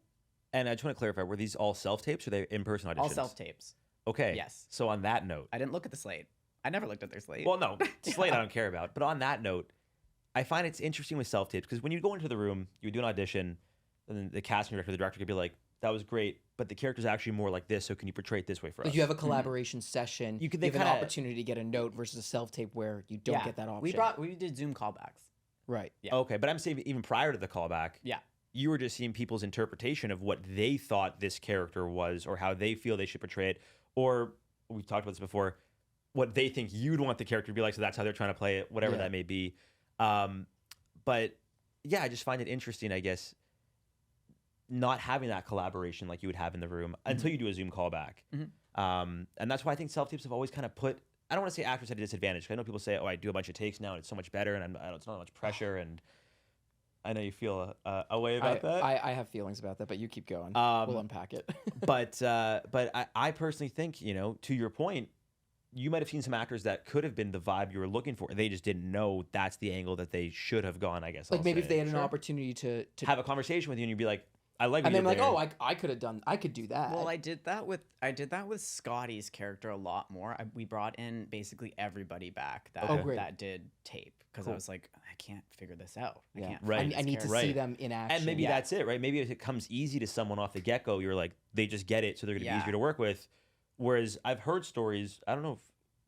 and I just want to clarify: were these all self tapes or they in person auditions? All self tapes. Okay. Yes. So on that note, I didn't look at the slate. I never looked at their slate. well, no, slate I don't care about. But on that note, I find it's interesting with self tapes because when you go into the room, you do an audition, and then the casting director, the director could be like, "That was great, but the character's actually more like this. So can you portray it this way for us?" Like you have a collaboration session. You could- you they have an kinda- opportunity to get a note versus a self tape where you don't get that option. We did Zoom callbacks. right. Yeah. Okay, but I'm saying even prior to the callback, Yeah. you were just seeing people's interpretation of what they thought this character was or how they feel they should portray it, or we've talked about this before, what they think you'd want the character to be like, so that's how they're trying to play it, whatever Yeah. that may be. But yeah, I just find it interesting, I guess, not having that collaboration like you would have in the room until you do a Zoom callback. And that's why I think self-tapes have always kind of put, I don't want to say actors at a disadvantage, 'cause I know people say, oh, I do a bunch of takes now and it's so much better and it's not much pressure, and I know you feel a way about that. I have feelings about that, but you keep going. We'll unpack it. But I personally think, to your point, you might have seen some actors that could have been the vibe you were looking for. They just didn't know that's the angle that they should have gone, I guess. Like I'll maybe say. if they had an opportunity to have a conversation with you and you'd be like, I like what and you then did like, there. oh, I could do that. Well, I did that with Scotty's character a lot more. We brought in basically everybody back that Oh, great. that did tape because I was like, I can't figure this out. yeah. I can't. Right. find I this need to character. see them in action. And maybe Yeah. that's it, right? Maybe if it comes easy to someone off the get-go, you're like, they just get it, so they're going to be Yeah. easier to work with. Whereas I've heard stories, I don't know if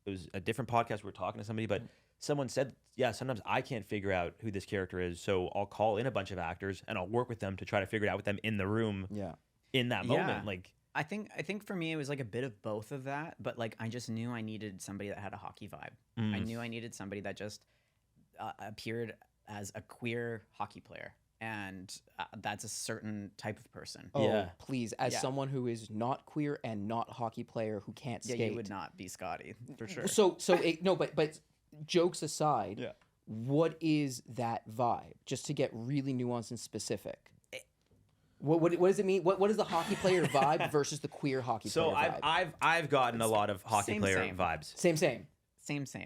it was a different podcast we were talking to somebody, but someone said, yeah, sometimes I can't figure out who this character is, so I'll call in a bunch of actors and I'll work with them to try to figure it out with them in the room Yeah. in that Yeah. moment. Like, I think for me it was like a bit of both of that, but like I just knew I needed somebody that had a hockey vibe. I knew I needed somebody that just appeared as a queer hockey player, and that's a certain type of person. Oh, Yeah. please, as Yeah. someone who is not queer and not a hockey player who can't Yeah, skate. you would not be Scotty for sure. No, but jokes aside, Yeah. what is that vibe? Just to get really nuanced and specific. What does it mean? What is the hockey player vibe versus the queer hockey so player vibe? I've gotten a lot of hockey same, player same. vibes. Same. Same.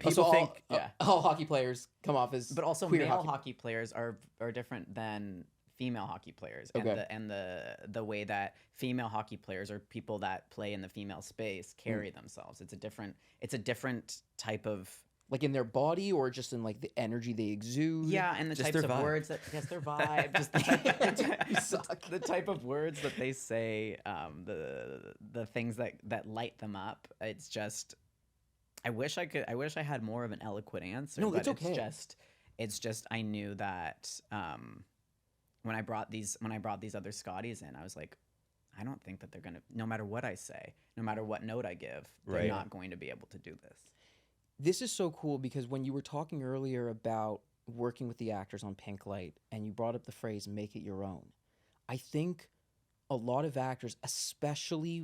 So People all, think- all hockey players come off as But also queer male hockey players are different than female hockey players. Okay. And the way that female hockey players or people that play in the female space carry themselves. It's a different type of like in their body or just in like the energy they exude. yeah, and the Just types their of vibe. words that their vibe, just the type of words that they say, the things that light them up. It's just I wish I had more of an eloquent answer. No, but it's okay. It's just I knew that when I brought these other Scotties in, I was like, I don't think that they're gonna, no matter what I say, no matter what note I give, they're Right. not going to be able to do this. This is so cool because when you were talking earlier about working with the actors on Pink Light and you brought up the phrase "make it your own," I think a lot of actors, especially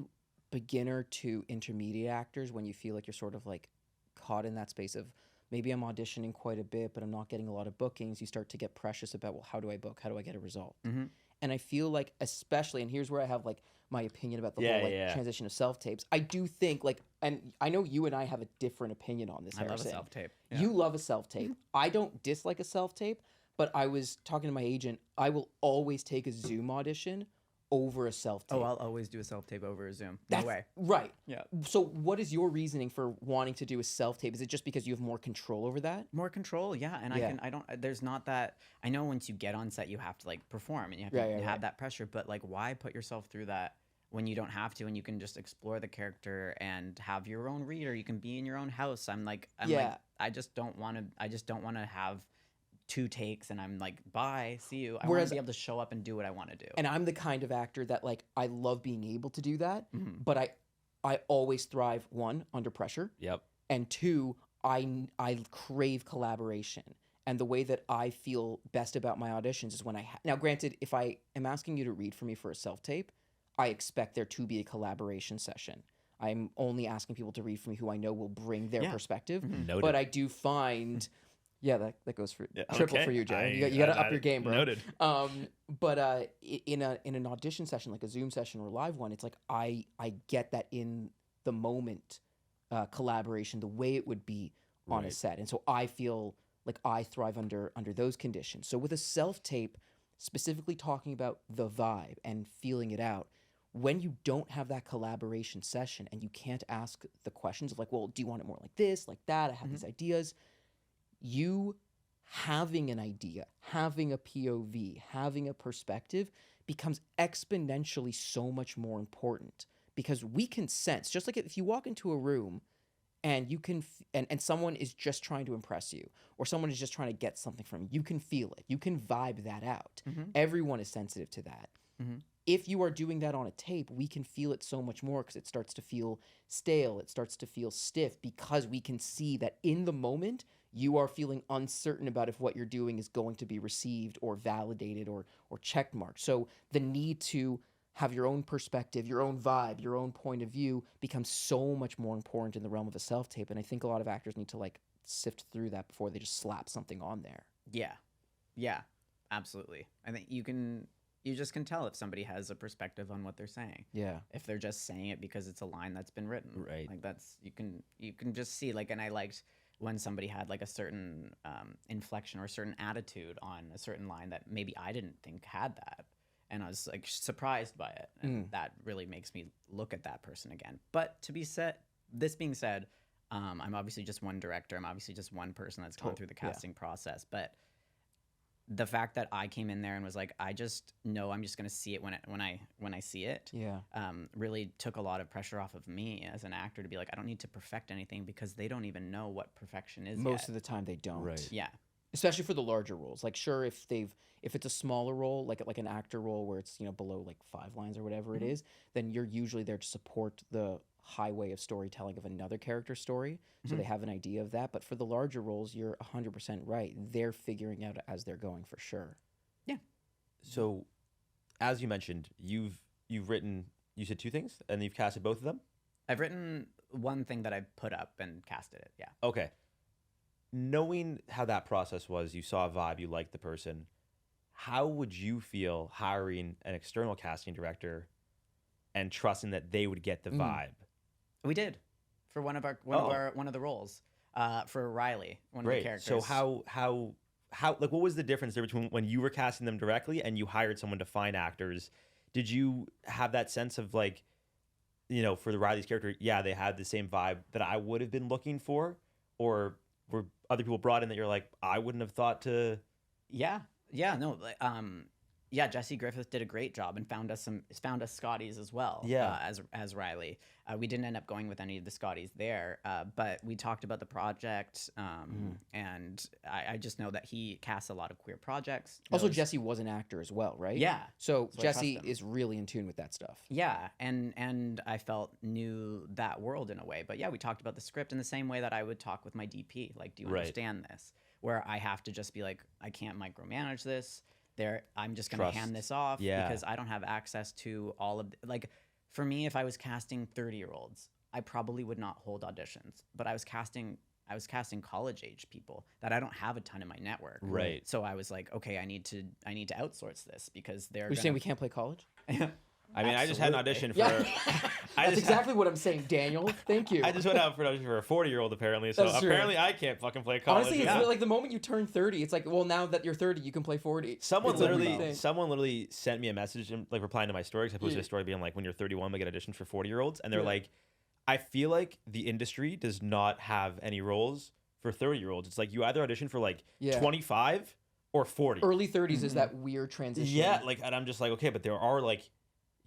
beginner to intermediate actors, when you feel like you're sort of like caught in that space of maybe I'm auditioning quite a bit, but I'm not getting a lot of bookings, you start to get precious about, well, how do I book? How do I get a result? Mm-hmm. And I feel like, especially, and here's where I have like my opinion about the Yeah, whole like yeah. transition of self tapes. I do think like, and I know you and I have a different opinion on this. I love a Harrison. self tape. You love a self tape. I don't dislike a self tape, but I was talking to my agent. I will always take a Zoom audition over a self tape. Oh, I'll always do a self tape over a Zoom. No way. Right. Yeah. So, what is your reasoning for wanting to do a self tape? Is it just because you have more control over that? More control, yeah. And there's not that, I know once you get on set, you have to like perform and you have to have that pressure, but like, why put yourself through that when you don't have to, and you can just explore the character and have your own reader? You can be in your own house. I just don't want to have 2 takes and I'm like, bye, see you. I want to be able to show up and do what I want to do. And I'm the kind of actor that like I love being able to do that, Mm-hmm. but I always thrive, 1, under pressure, Yep. and 2, I crave collaboration. And the way that I feel best about my auditions is when now granted, if I am asking you to read for me for a self tape, I expect there to be a collaboration session. I'm only asking people to read for me who I know will bring their perspective. Noted. But I do find, that goes for triple Okay. for you, Jay. You got to up your game, bro. Noted. But in an audition session, like a Zoom session or a live one, it's like I get that in the moment collaboration, the way it would be on a Right. set, and so I feel like I thrive under those conditions. So with a self tape, specifically talking about the vibe and feeling it out, when you don't have that collaboration session and you can't ask the questions of like, well, do you want it more like this, like that? I have these ideas. You having an idea, having a POV, having a perspective becomes exponentially so much more important, because we can sense, just like if you walk into a room and you can and someone is just trying to impress you, or someone is just trying to get something from you, you can feel it, you can vibe that out. Everyone is sensitive to that. If you are doing that on a tape, we can feel it so much more, because it starts to feel stale, it starts to feel stiff, because we can see that in the moment you are feeling uncertain about if what you're doing is going to be received or validated or checkmarked. So the need to have your own perspective, your own vibe, your own point of view becomes so much more important in the realm of a self-tape. And I think a lot of actors need to like sift through that before they just slap something on there. Yeah, absolutely. I think you just can tell if somebody has a perspective on what they're saying. Yeah. If they're just saying it because it's a line that's been written. Right. Like you can just see, like, and I liked when somebody had like a certain inflection or a certain attitude on a certain line that maybe I didn't think had that. And I was like surprised by it. And that really makes me look at that person again. But this being said, I'm obviously just one director. I'm obviously just one person that's gone through the casting process. But the fact that I came in there and was like, I just know I'm just going to see it when I see it. Yeah. Really took a lot of pressure off of me as an actor to be like, I don't need to perfect anything, because they don't even know what perfection is Most yet. of the time they don't. Right. Yeah. Especially for the larger roles. Like, sure, if it's a smaller role, like an actor role where it's, below like 5 lines or whatever it is, then you're usually there to support the highway of storytelling of another character's story, so they have an idea of that. But for the larger roles, you're 100% right. They're figuring out as they're going, for sure. Yeah. So, as you mentioned, you've written, you said 2 things, and you've casted both of them? I've written one thing that I've put up and casted it. Yeah. Okay. Knowing how that process was, you saw a vibe, you liked the person. How would you feel hiring an external casting director and trusting that they would get the vibe? We did for one of the roles, for Riley, one of the characters. So how like, what was the difference there between when you were casting them directly and you hired someone to find actors? Did you have that sense of like, for the Riley's character, yeah, they had the same vibe that I would have been looking for, or were other people brought in that you're like, I wouldn't have thought to? Yeah, no. yeah, Jesse Griffith did a great job and found us Scotties as well. Yeah. As Riley, we didn't end up going with any of the Scotties there, but we talked about the project, and I just know that he casts a lot of queer projects. Also, knows- Jesse was an actor as well, right? Yeah. So So I trust Jesse him. is really in tune with that stuff. Yeah, and I knew that world in a way. But yeah, we talked about the script in the same way that I would talk with my DP. Like, do you Right. understand this? Where I have to just be like, I can't micromanage this. I'm just gonna Trust. hand this off Yeah. because I don't have access to all of like. For me, if I was casting 30-year-olds, I probably would not hold auditions. But I was casting college age people that I don't have a ton in my network. Right. So I was like, okay, I need to outsource this because they're. You're saying we can't play college? I mean, I just had an audition for. Yeah. I That's just exactly what I'm saying, Daniel. Thank you. I just went out for an audition for a 40-year-old apparently. So That's true. apparently I can't fucking play college. Honestly, it's Yeah. like the moment you turn 30, it's like, well, now that you're 30, you can play 40. Someone It's like we literally, think. someone literally sent me a message, like replying to my story. 'Cause I posted Yeah. a story being like, "When you're 31, we get auditions for 40-year-olds," and they're Yeah. like, "I feel like the industry does not have any roles for 30-year-olds. It's like you either audition for like Yeah. 25 or 40." Early 30s is that weird transition. Yeah, like, and I'm just like, okay, but there are like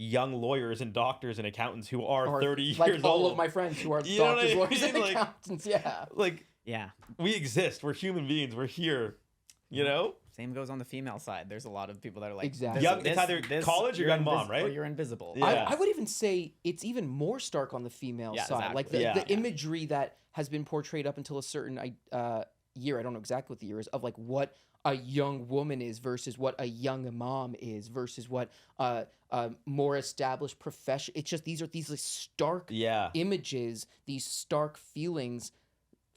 young lawyers and doctors and accountants who are Or 30 like years all old. of my friends who are You know what doctors, I lawyers, and mean? Like- accountants. Yeah. Like, Yeah. we exist. We're human beings. We're here. You know? Same goes on the female side. There's a lot of people that are like, Exactly. Young- it's either college or you're young mom, right? Or you're invisible. Yeah. I would even say it's even more stark on the female Yeah, side. Like exactly. the, Yeah. the imagery that has been portrayed up until a certain year, I don't know exactly what the year is, of like what a young woman is versus what a young mom is versus what more established profession. It's just these like stark Yeah. images, these stark feelings,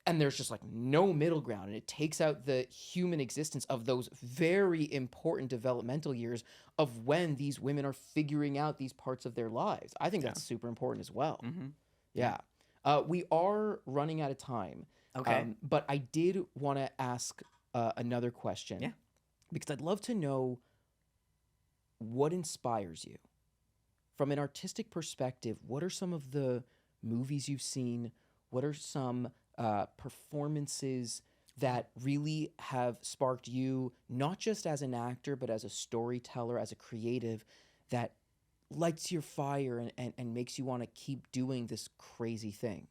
and there's just like no middle ground, and it takes out the human existence of those very important developmental years of when these women are figuring out these parts of their lives. I think that's super important as well. Mm-hmm. Yeah. We are running out of time. Okay. But I did want to ask another question. Yeah. Because I'd love to know what inspires you. From an artistic perspective, what are some of the movies you've seen? What are some performances that really have sparked you, not just as an actor, but as a storyteller, as a creative, that lights your fire and makes you want to keep doing this crazy thing?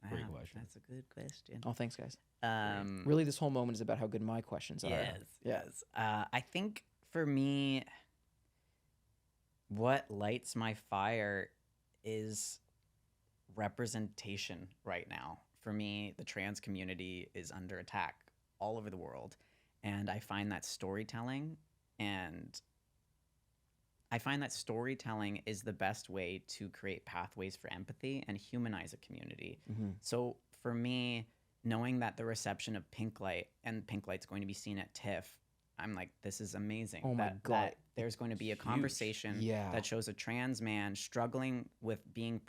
Great question. That's a good question. Oh, thanks, guys. Um, Really, this whole moment is about how good my questions are. Yes, Yeah. yes. I think for me, what lights my fire is representation right now. For me, the trans community is under attack all over the world. And I find that storytelling is the best way to create pathways for empathy and humanize a community. Mm-hmm. So for me, knowing that the reception of Pink Light and Pink Light's going to be seen at TIFF, I'm like, this is amazing. Oh my God. That there's going to be a conversation Yeah. that shows a trans man struggling with being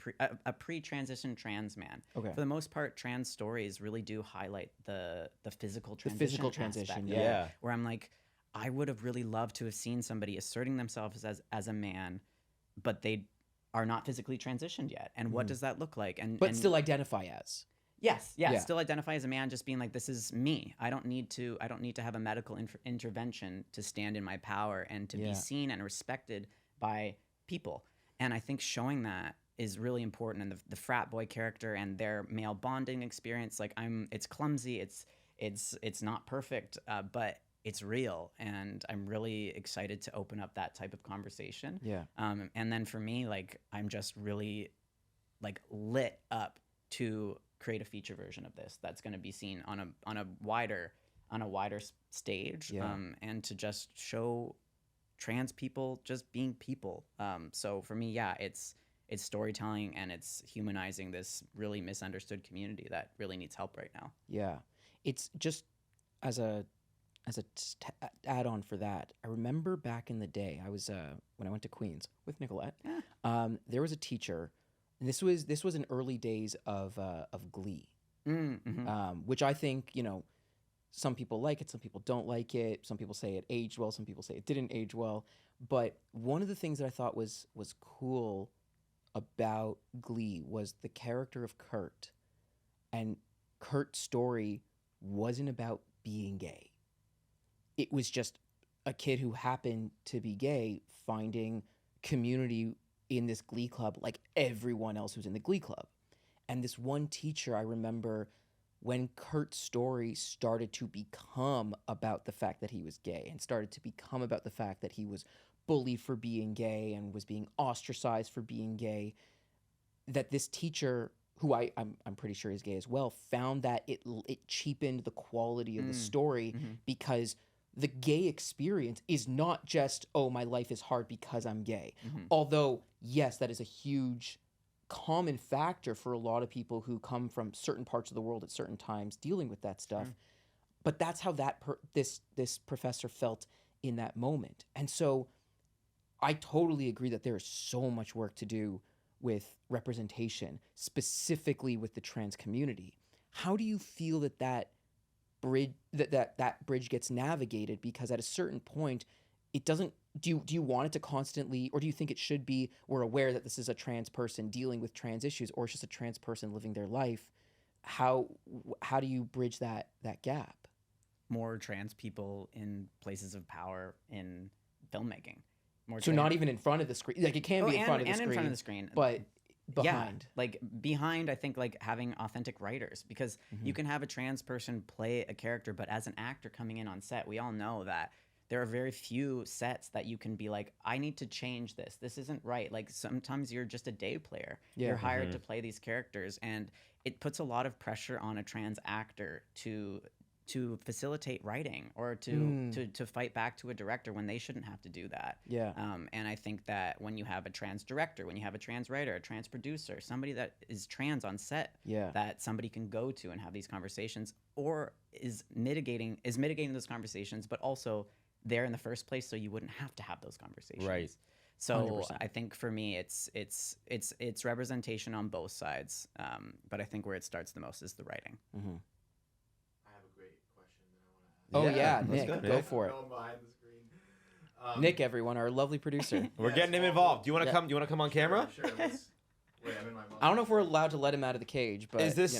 a pre-transition trans man. Okay. For the most part, trans stories really do highlight the physical The transition. physical aspect transition, of yeah. it, Yeah. Where I'm like, I would have really loved to have seen somebody asserting themselves as a man, but they are not physically transitioned yet. And what does that look like? But and still identify as. Yes, Yeah. still identify as a man, just being like, this is me. I don't need to have a medical intervention to stand in my power and to Yeah. be seen and respected by people. And I think showing that is really important. And the frat boy character and their male bonding experience, like it's clumsy, it's not perfect, but it's real. And I'm really excited to open up that type of conversation. Yeah. And then for me, like, I'm just really like lit up to create a feature version of this that's going to be seen on a wider stage, Yeah. and to just show trans people just being people. So for me, yeah, it's storytelling and it's humanizing this really misunderstood community that really needs help right now. Yeah. It's just as a add-on for that. I remember back in the day, I was when I went to Queens with Nicolette. Yeah. There was a teacher, and this was in early days of Glee, Mm-hmm. which I think, some people like it, some people don't like it. Some people say it aged well, some people say it didn't age well. But one of the things that I thought was cool about Glee was the character of Kurt, and Kurt's story wasn't about being gay. It was just a kid who happened to be gay finding community in this glee club like everyone else who's in the glee club. And this one teacher, I remember when Kurt's story started to become about the fact that he was gay and started to become about the fact that he was bullied for being gay and was being ostracized for being gay, that this teacher, who I'm pretty sure is gay as well, found that it cheapened the quality of the story because the gay experience is not just, oh, my life is hard because I'm gay. Although, yes, that is a huge common factor for a lot of people who come from certain parts of the world at certain times dealing with that stuff. But that's how this professor felt in that moment. And so I totally agree that there is so much work to do with representation, specifically with the trans community. How do you feel that bridge gets navigated? Because at a certain point, it doesn't. Do you want it to constantly, or do you think it should be, we're aware that this is a trans person dealing with trans issues, or it's just a trans person living their life? How do you bridge that gap? More trans people in places of power in filmmaking. So not even in front of the screen. Like, it can be in front of the screen. In front of the screen. But behind. Yeah, like behind, I think, like having authentic writers, because you can have a trans person play a character, but as an actor coming in on set, we all know that there are very few sets that you can be like, I need to change this. This isn't right. Like, sometimes you're just a day player. Yeah. You're hired to play these characters, and it puts a lot of pressure on a trans actor to facilitate writing or to fight back to a director when they shouldn't have to do that. Yeah. And I think that when you have a trans director, when you have a trans writer, a trans producer, somebody that is trans on set, that somebody can go to and have these conversations, or is mitigating those conversations, but also there in the first place, so you wouldn't have to have those conversations. Right. So 100%. I think for me, it's representation on both sides. But I think where it starts the most is the writing. Oh yeah, Nick, go for it. Nick, everyone, our lovely producer. We're getting him involved. Do you want to come? Do you want to come on camera? Sure. Wait, I'm in my mom. I don't know if we're allowed to let him out of the cage, but is this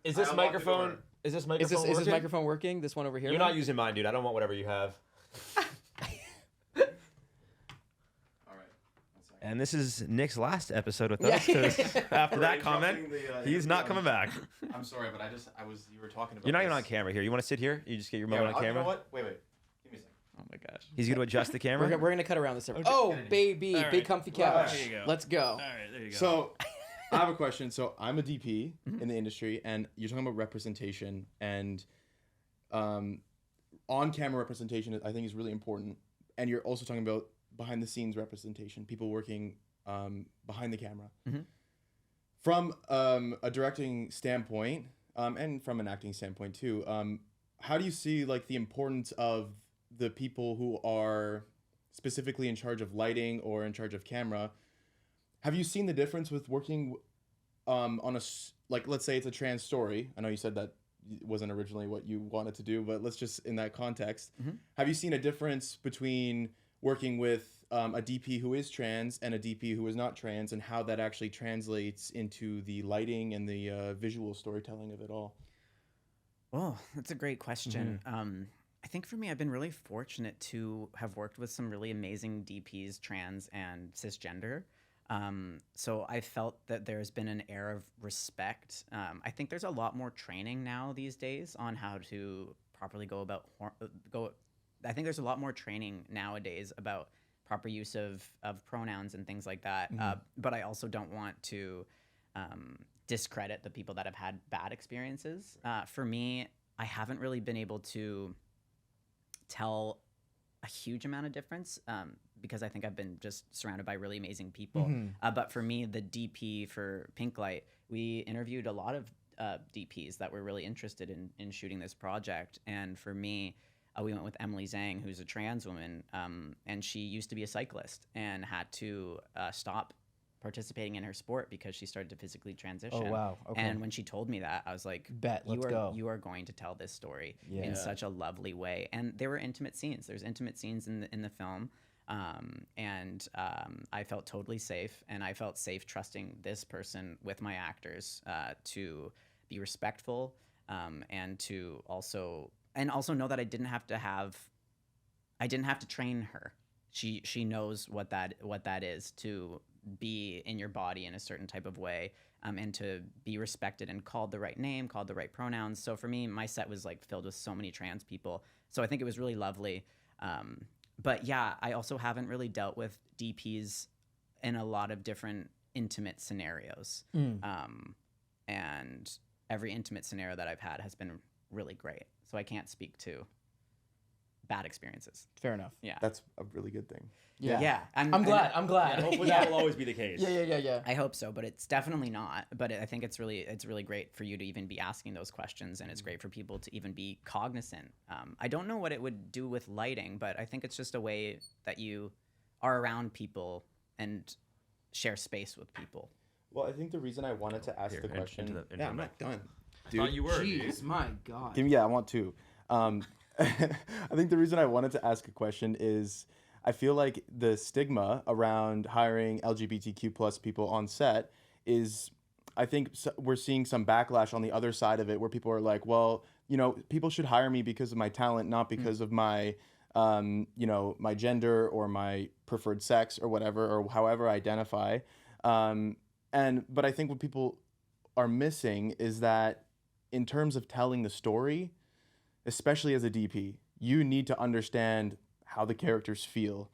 is this microphone? Is this microphone working? This one over here. You're not using mine, dude. I don't want whatever you have. And this is Nick's last episode with us. After that comment, he's not coming back. I'm sorry, but you were talking about. You're not even on camera here. You want to sit here? You just get your moment on camera. You know what? Wait. Give me a second. Oh my gosh. He's gonna adjust the camera. We're gonna cut around this. Oh baby, right. Big comfy couch. There you go. Let's go. All right, there you go. So, I have a question. So I'm a DP in the industry, and you're talking about representation, and on-camera representation, I think, is really important. And you're also talking about behind-the-scenes representation, people working behind the camera. From a directing standpoint, and from an acting standpoint too, how do you see like the importance of the people who are specifically in charge of lighting or in charge of camera? Have you seen the difference with working on like, let's say it's a trans story? I know you said that it wasn't originally what you wanted to do, but let's just, in that context, have you seen a difference between working with a DP who is trans and a DP who is not trans, and how that actually translates into the lighting and the visual storytelling of it all? Well, that's a great question. I think for me, I've been really fortunate to have worked with some really amazing DPs, trans and cisgender. So I felt that there's been an air of respect. I think there's a lot more training now these days on how to properly go about I think there's a lot more training nowadays about proper use of pronouns and things like that. But I also don't want to discredit the people that have had bad experiences. For me, I haven't really been able to tell a huge amount of difference because I think I've been just surrounded by really amazing people. But for me, the DP for Pinklight, we interviewed a lot of DPs that were really interested in shooting this project. And for me, we went with Emily Zhang, who's a trans woman, and she used to be a cyclist and had to stop participating in her sport because she started to physically transition. Oh, wow. Okay. And when she told me that, I was like, let's go. You are going to tell this story in such a lovely way. And there were intimate scenes. There's intimate scenes in the film. And I felt totally safe, and I felt safe trusting this person with my actors to be respectful and to also know that I didn't have to have I didn't have to train her. She knows what that is to be in your body in a certain type of way, and to be respected and called the right name, called the right pronouns. So for me, my set was like filled with so many trans people. So I think it was really lovely. But yeah, I also haven't really dealt with DPs in a lot of different intimate scenarios. And every intimate scenario that I've had has been really great. So I can't speak to bad experiences. Fair enough. Yeah. That's a really good thing. Yeah. I'm glad. Hopefully that will always be the case. Yeah. I hope so, but it's definitely not. But I think it's really great for you to even be asking those questions, and it's great for people to even be cognizant. I don't know what it would do with lighting, but I think it's just a way that you are around people and share space with people. Well, I think the reason I wanted to ask the question. into I'm the not done. Thought you were. dude. Jeez, my God. Yeah, I want to. I think the reason I wanted to ask a question is I feel like the stigma around hiring LGBTQ plus people on set is, I think we're seeing some backlash on the other side of it where people are like, well, people should hire me because of my talent, not because of my, my gender or my preferred sex or whatever, or however I identify. But I think what people are missing is that in terms of telling the story, especially as a DP, you need to understand how the characters feel,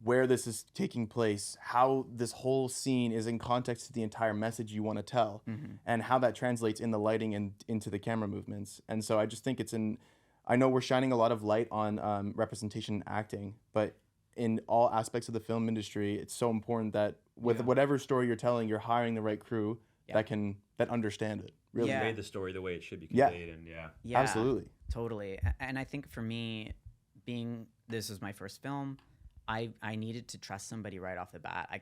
where this is taking place, how this whole scene is in context to the entire message you want to tell, and how that translates in the lighting and into the camera movements. And so I just think I know we're shining a lot of light on representation in acting, but in all aspects of the film industry, it's so important that with whatever story you're telling, you're hiring the right crew that understand it. Really. Yeah. Convey the story the way it should be conveyed, and Yeah, absolutely. Totally. And I think for me, this is my first film, I needed to trust somebody right off the bat. I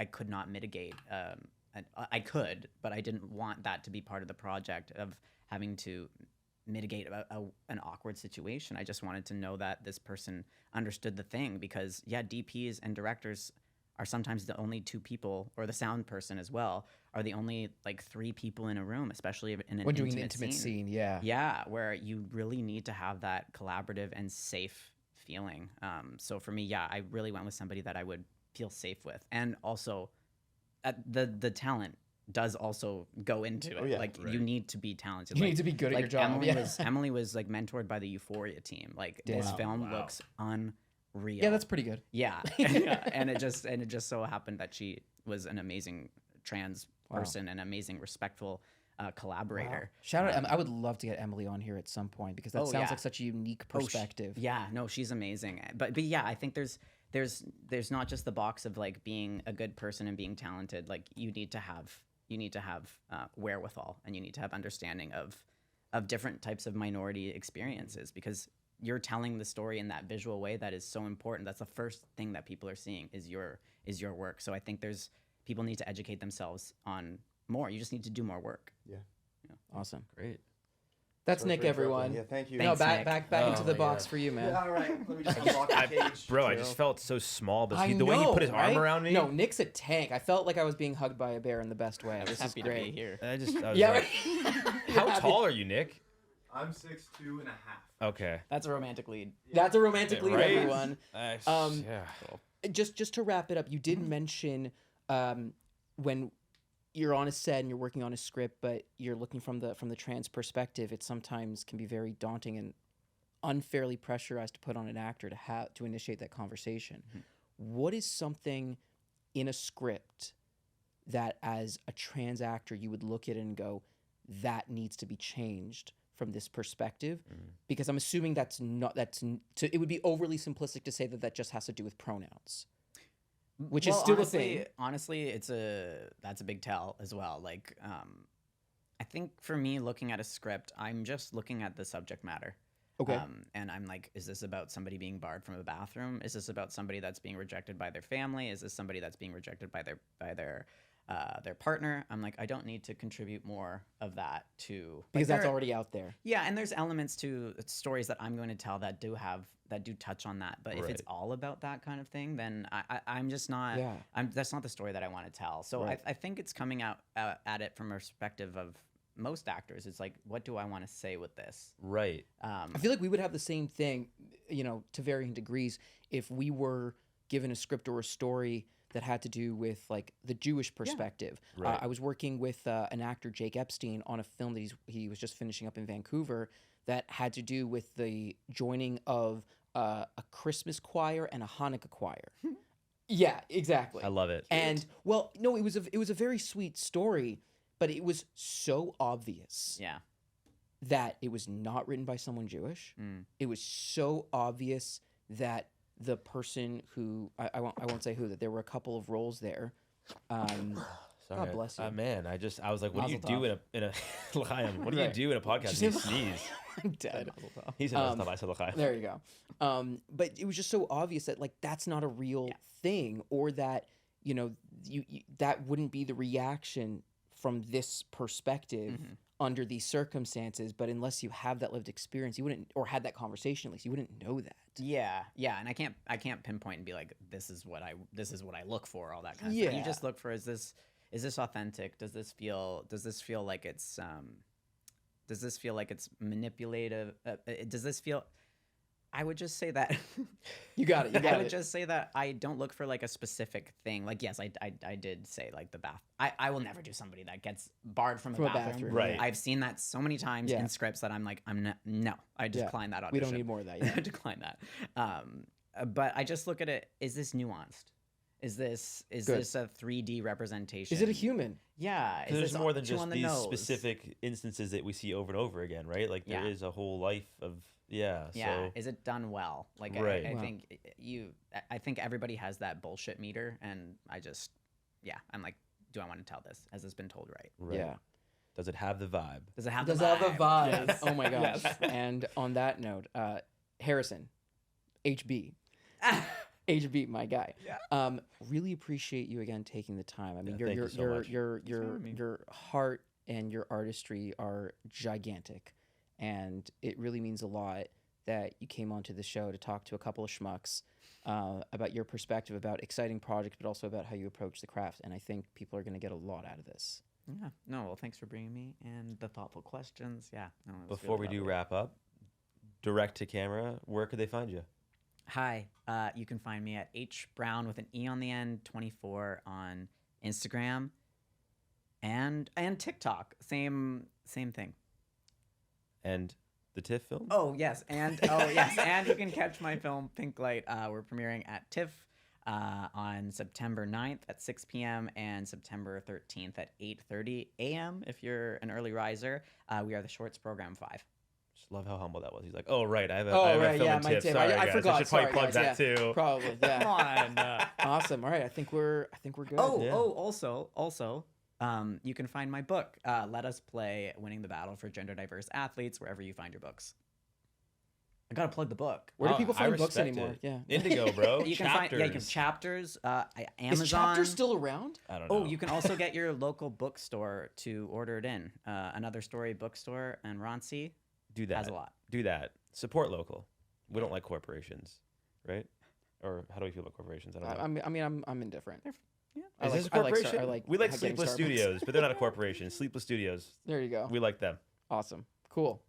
could not mitigate. I could, but I didn't want that to be part of the project of having to mitigate an awkward situation. I just wanted to know that this person understood the thing, because DPs and directors are sometimes the only two people, or the sound person as well, are the only like three people in a room, especially in an when doing an intimate scene. Yeah, where you really need to have that collaborative and safe feeling. So for me, I really went with somebody that I would feel safe with, and also the talent does also go into it. You need to be talented. You need to be good at your job. Emily was like mentored by the Euphoria team. Like this film looks unreal. Yeah, that's pretty good. Yeah. and it just so happened that she was an amazing trans person, and amazing respectful collaborator. Shout out! I would love to get Emily on here at some point, because that sounds like such a unique perspective. No, she's amazing. But yeah, I think there's not just the box of like being a good person and being talented. Like you need to have wherewithal, and you need to have understanding of different types of minority experiences, because you're telling the story in that visual way that is so important. That's the first thing that people are seeing is your work. So I think people need to educate themselves on more. You just need to do more work. Yeah. Awesome. Great. That's Sorry Nick, for interrupting. everyone. Yeah, thank you. Thanks, no, Nick. back into the box for you, man. Yeah, all right. Let me just unlock the cage. Bro, I just felt so small, but I the way he put his know, arm right? around me. No, Nick's a tank. I felt like I was being hugged by a bear in the best way. This is Happy to great. be here. I was Yeah. like, how tall are you, Nick? I'm 6'2.5". Okay. That's a romantic lead. That's a romantic lead, Right? everyone. Yeah. Just to wrap it up, you did mention when you're on a set and you're working on a script, but you're looking from the trans perspective, it sometimes can be very daunting and unfairly pressurized to put on an actor to initiate that conversation. What is something in a script that as a trans actor you would look at it and go, that needs to be changed from this perspective? Because I'm assuming it would be overly simplistic to say that just has to do with pronouns, which is still a thing. Honestly, that's a big tell as well. Like, I think for me, looking at a script, I'm just looking at the subject matter. Okay. And I'm like, is this about somebody being barred from a bathroom? Is this about somebody that's being rejected by their family? Is this somebody that's being rejected by their partner? I'm like, I don't need to contribute more of that to, Because that's already out there. Yeah, and there's elements to stories that I'm going to tell that do touch on that. But if it's all about that kind of thing, then I'm just not. Yeah. That's not the story that I want to tell. So I think it's coming out at it from a perspective of most actors, it's like, what do I want to say with this? Right. I feel like we would have the same thing, you know, to varying degrees, if we were given a script or a story that had to do with like the Jewish perspective. Right. I was working with an actor, Jake Epstein, on a film that he was just finishing up in Vancouver that had to do with the joining of a Christmas choir and a Hanukkah choir. Yeah, exactly. I love it. And well, no, it was a very sweet story, but it was so obvious Yeah. that it was not written by someone Jewish. It was so obvious that the person who I won't say who, that there were a couple of roles there. Sorry, God bless you. Man, I was like, what do you Mazel do in a L'chaim? What do you Right. do in a podcast? She You said sneeze. I'm dead. He said stuff. I said L'chaim. There you go. But it was just so obvious that like that's not a real thing, or that you know you that wouldn't be the reaction from this perspective under these circumstances. But unless you have that lived experience, you wouldn't, or had that conversation at least, you wouldn't know that. Yeah, and I can't pinpoint and be like, this is what I look for, all that kind of stuff. You Yeah. just look for, is this authentic? Does this feel like it's manipulative? Does this feel? I would just say that. You got it. You got I would it. just say that I don't look for like a specific thing. Like, yes, I did say like the bath. I will never do somebody that gets barred from a bathroom. Right. I've seen that so many times Yeah. in scripts that I'm like, no, I decline that We audition. don't need more of that. Yeah. I decline that. But I just look at it. Is this nuanced? Is this a 3D representation? Is it a human? Yeah. Is There's this more than too just on the these nose? specific instances that we see over and over again, right? Like there Yeah. is a whole life of Yeah. So Is it done well? Like Right. I Wow. think I think everybody has that bullshit meter, and I'm like, do I want to tell this? Has this been told right? right. Yeah. Does it have the vibe? Does it have Does the it have the vibe? Yes. Oh my gosh. Yes. And on that note, Harrison, HB. HB, my guy. Yeah. Really appreciate you again taking the time. I mean, Yeah, thank you so much. your heart and your artistry are gigantic, and it really means a lot that you came onto the show to talk to a couple of schmucks about your perspective about exciting projects, but also about how you approach the craft. And I think people are going to get a lot out of this. Yeah. No, well, thanks for bringing me and the thoughtful questions. Yeah. No, it was Before really we do lovely. wrap up, direct to camera, where could they find you? Hi, you can find me at H Browne with an E on the end, 24 on Instagram and TikTok. Same thing. And the TIFF film? Oh yes, and and you can catch my film Pink Light. We're premiering at TIFF on September 9th at 6 p.m. and September 13th at 8:30 a.m. If you're an early riser, we are the Shorts Program 5. Just love how humble that was. He's like, oh, right, I have a, Oh, I have right, a film yeah, and my TIFF. TIFF. Sorry, I guys. forgot. I should probably Sorry, plug guys. that too. Probably, yeah. Come on. Awesome. All right, I think we're good. Oh, Yeah. also, you can find my book, Let Us Play, Winning the Battle for Gender Diverse Athletes, wherever you find your books. I gotta plug the book. Where do Oh, people I find books respect anymore? it. Yeah. Indigo, bro. You can Chapters. find you can Chapters, Amazon. Is Chapter still around? I don't know. Oh, you can also get your local bookstore to order it in. Another Story bookstore and Ronci do that. has a lot. Do that. Support local. We don't like corporations, right? Or how do we feel about corporations? I don't know. I'm indifferent. Yeah. Is this a corporation? we like getting Sleepless Starbucks. Studios, but they're not a corporation. Sleepless Studios. There you go. We like them. Awesome. Cool.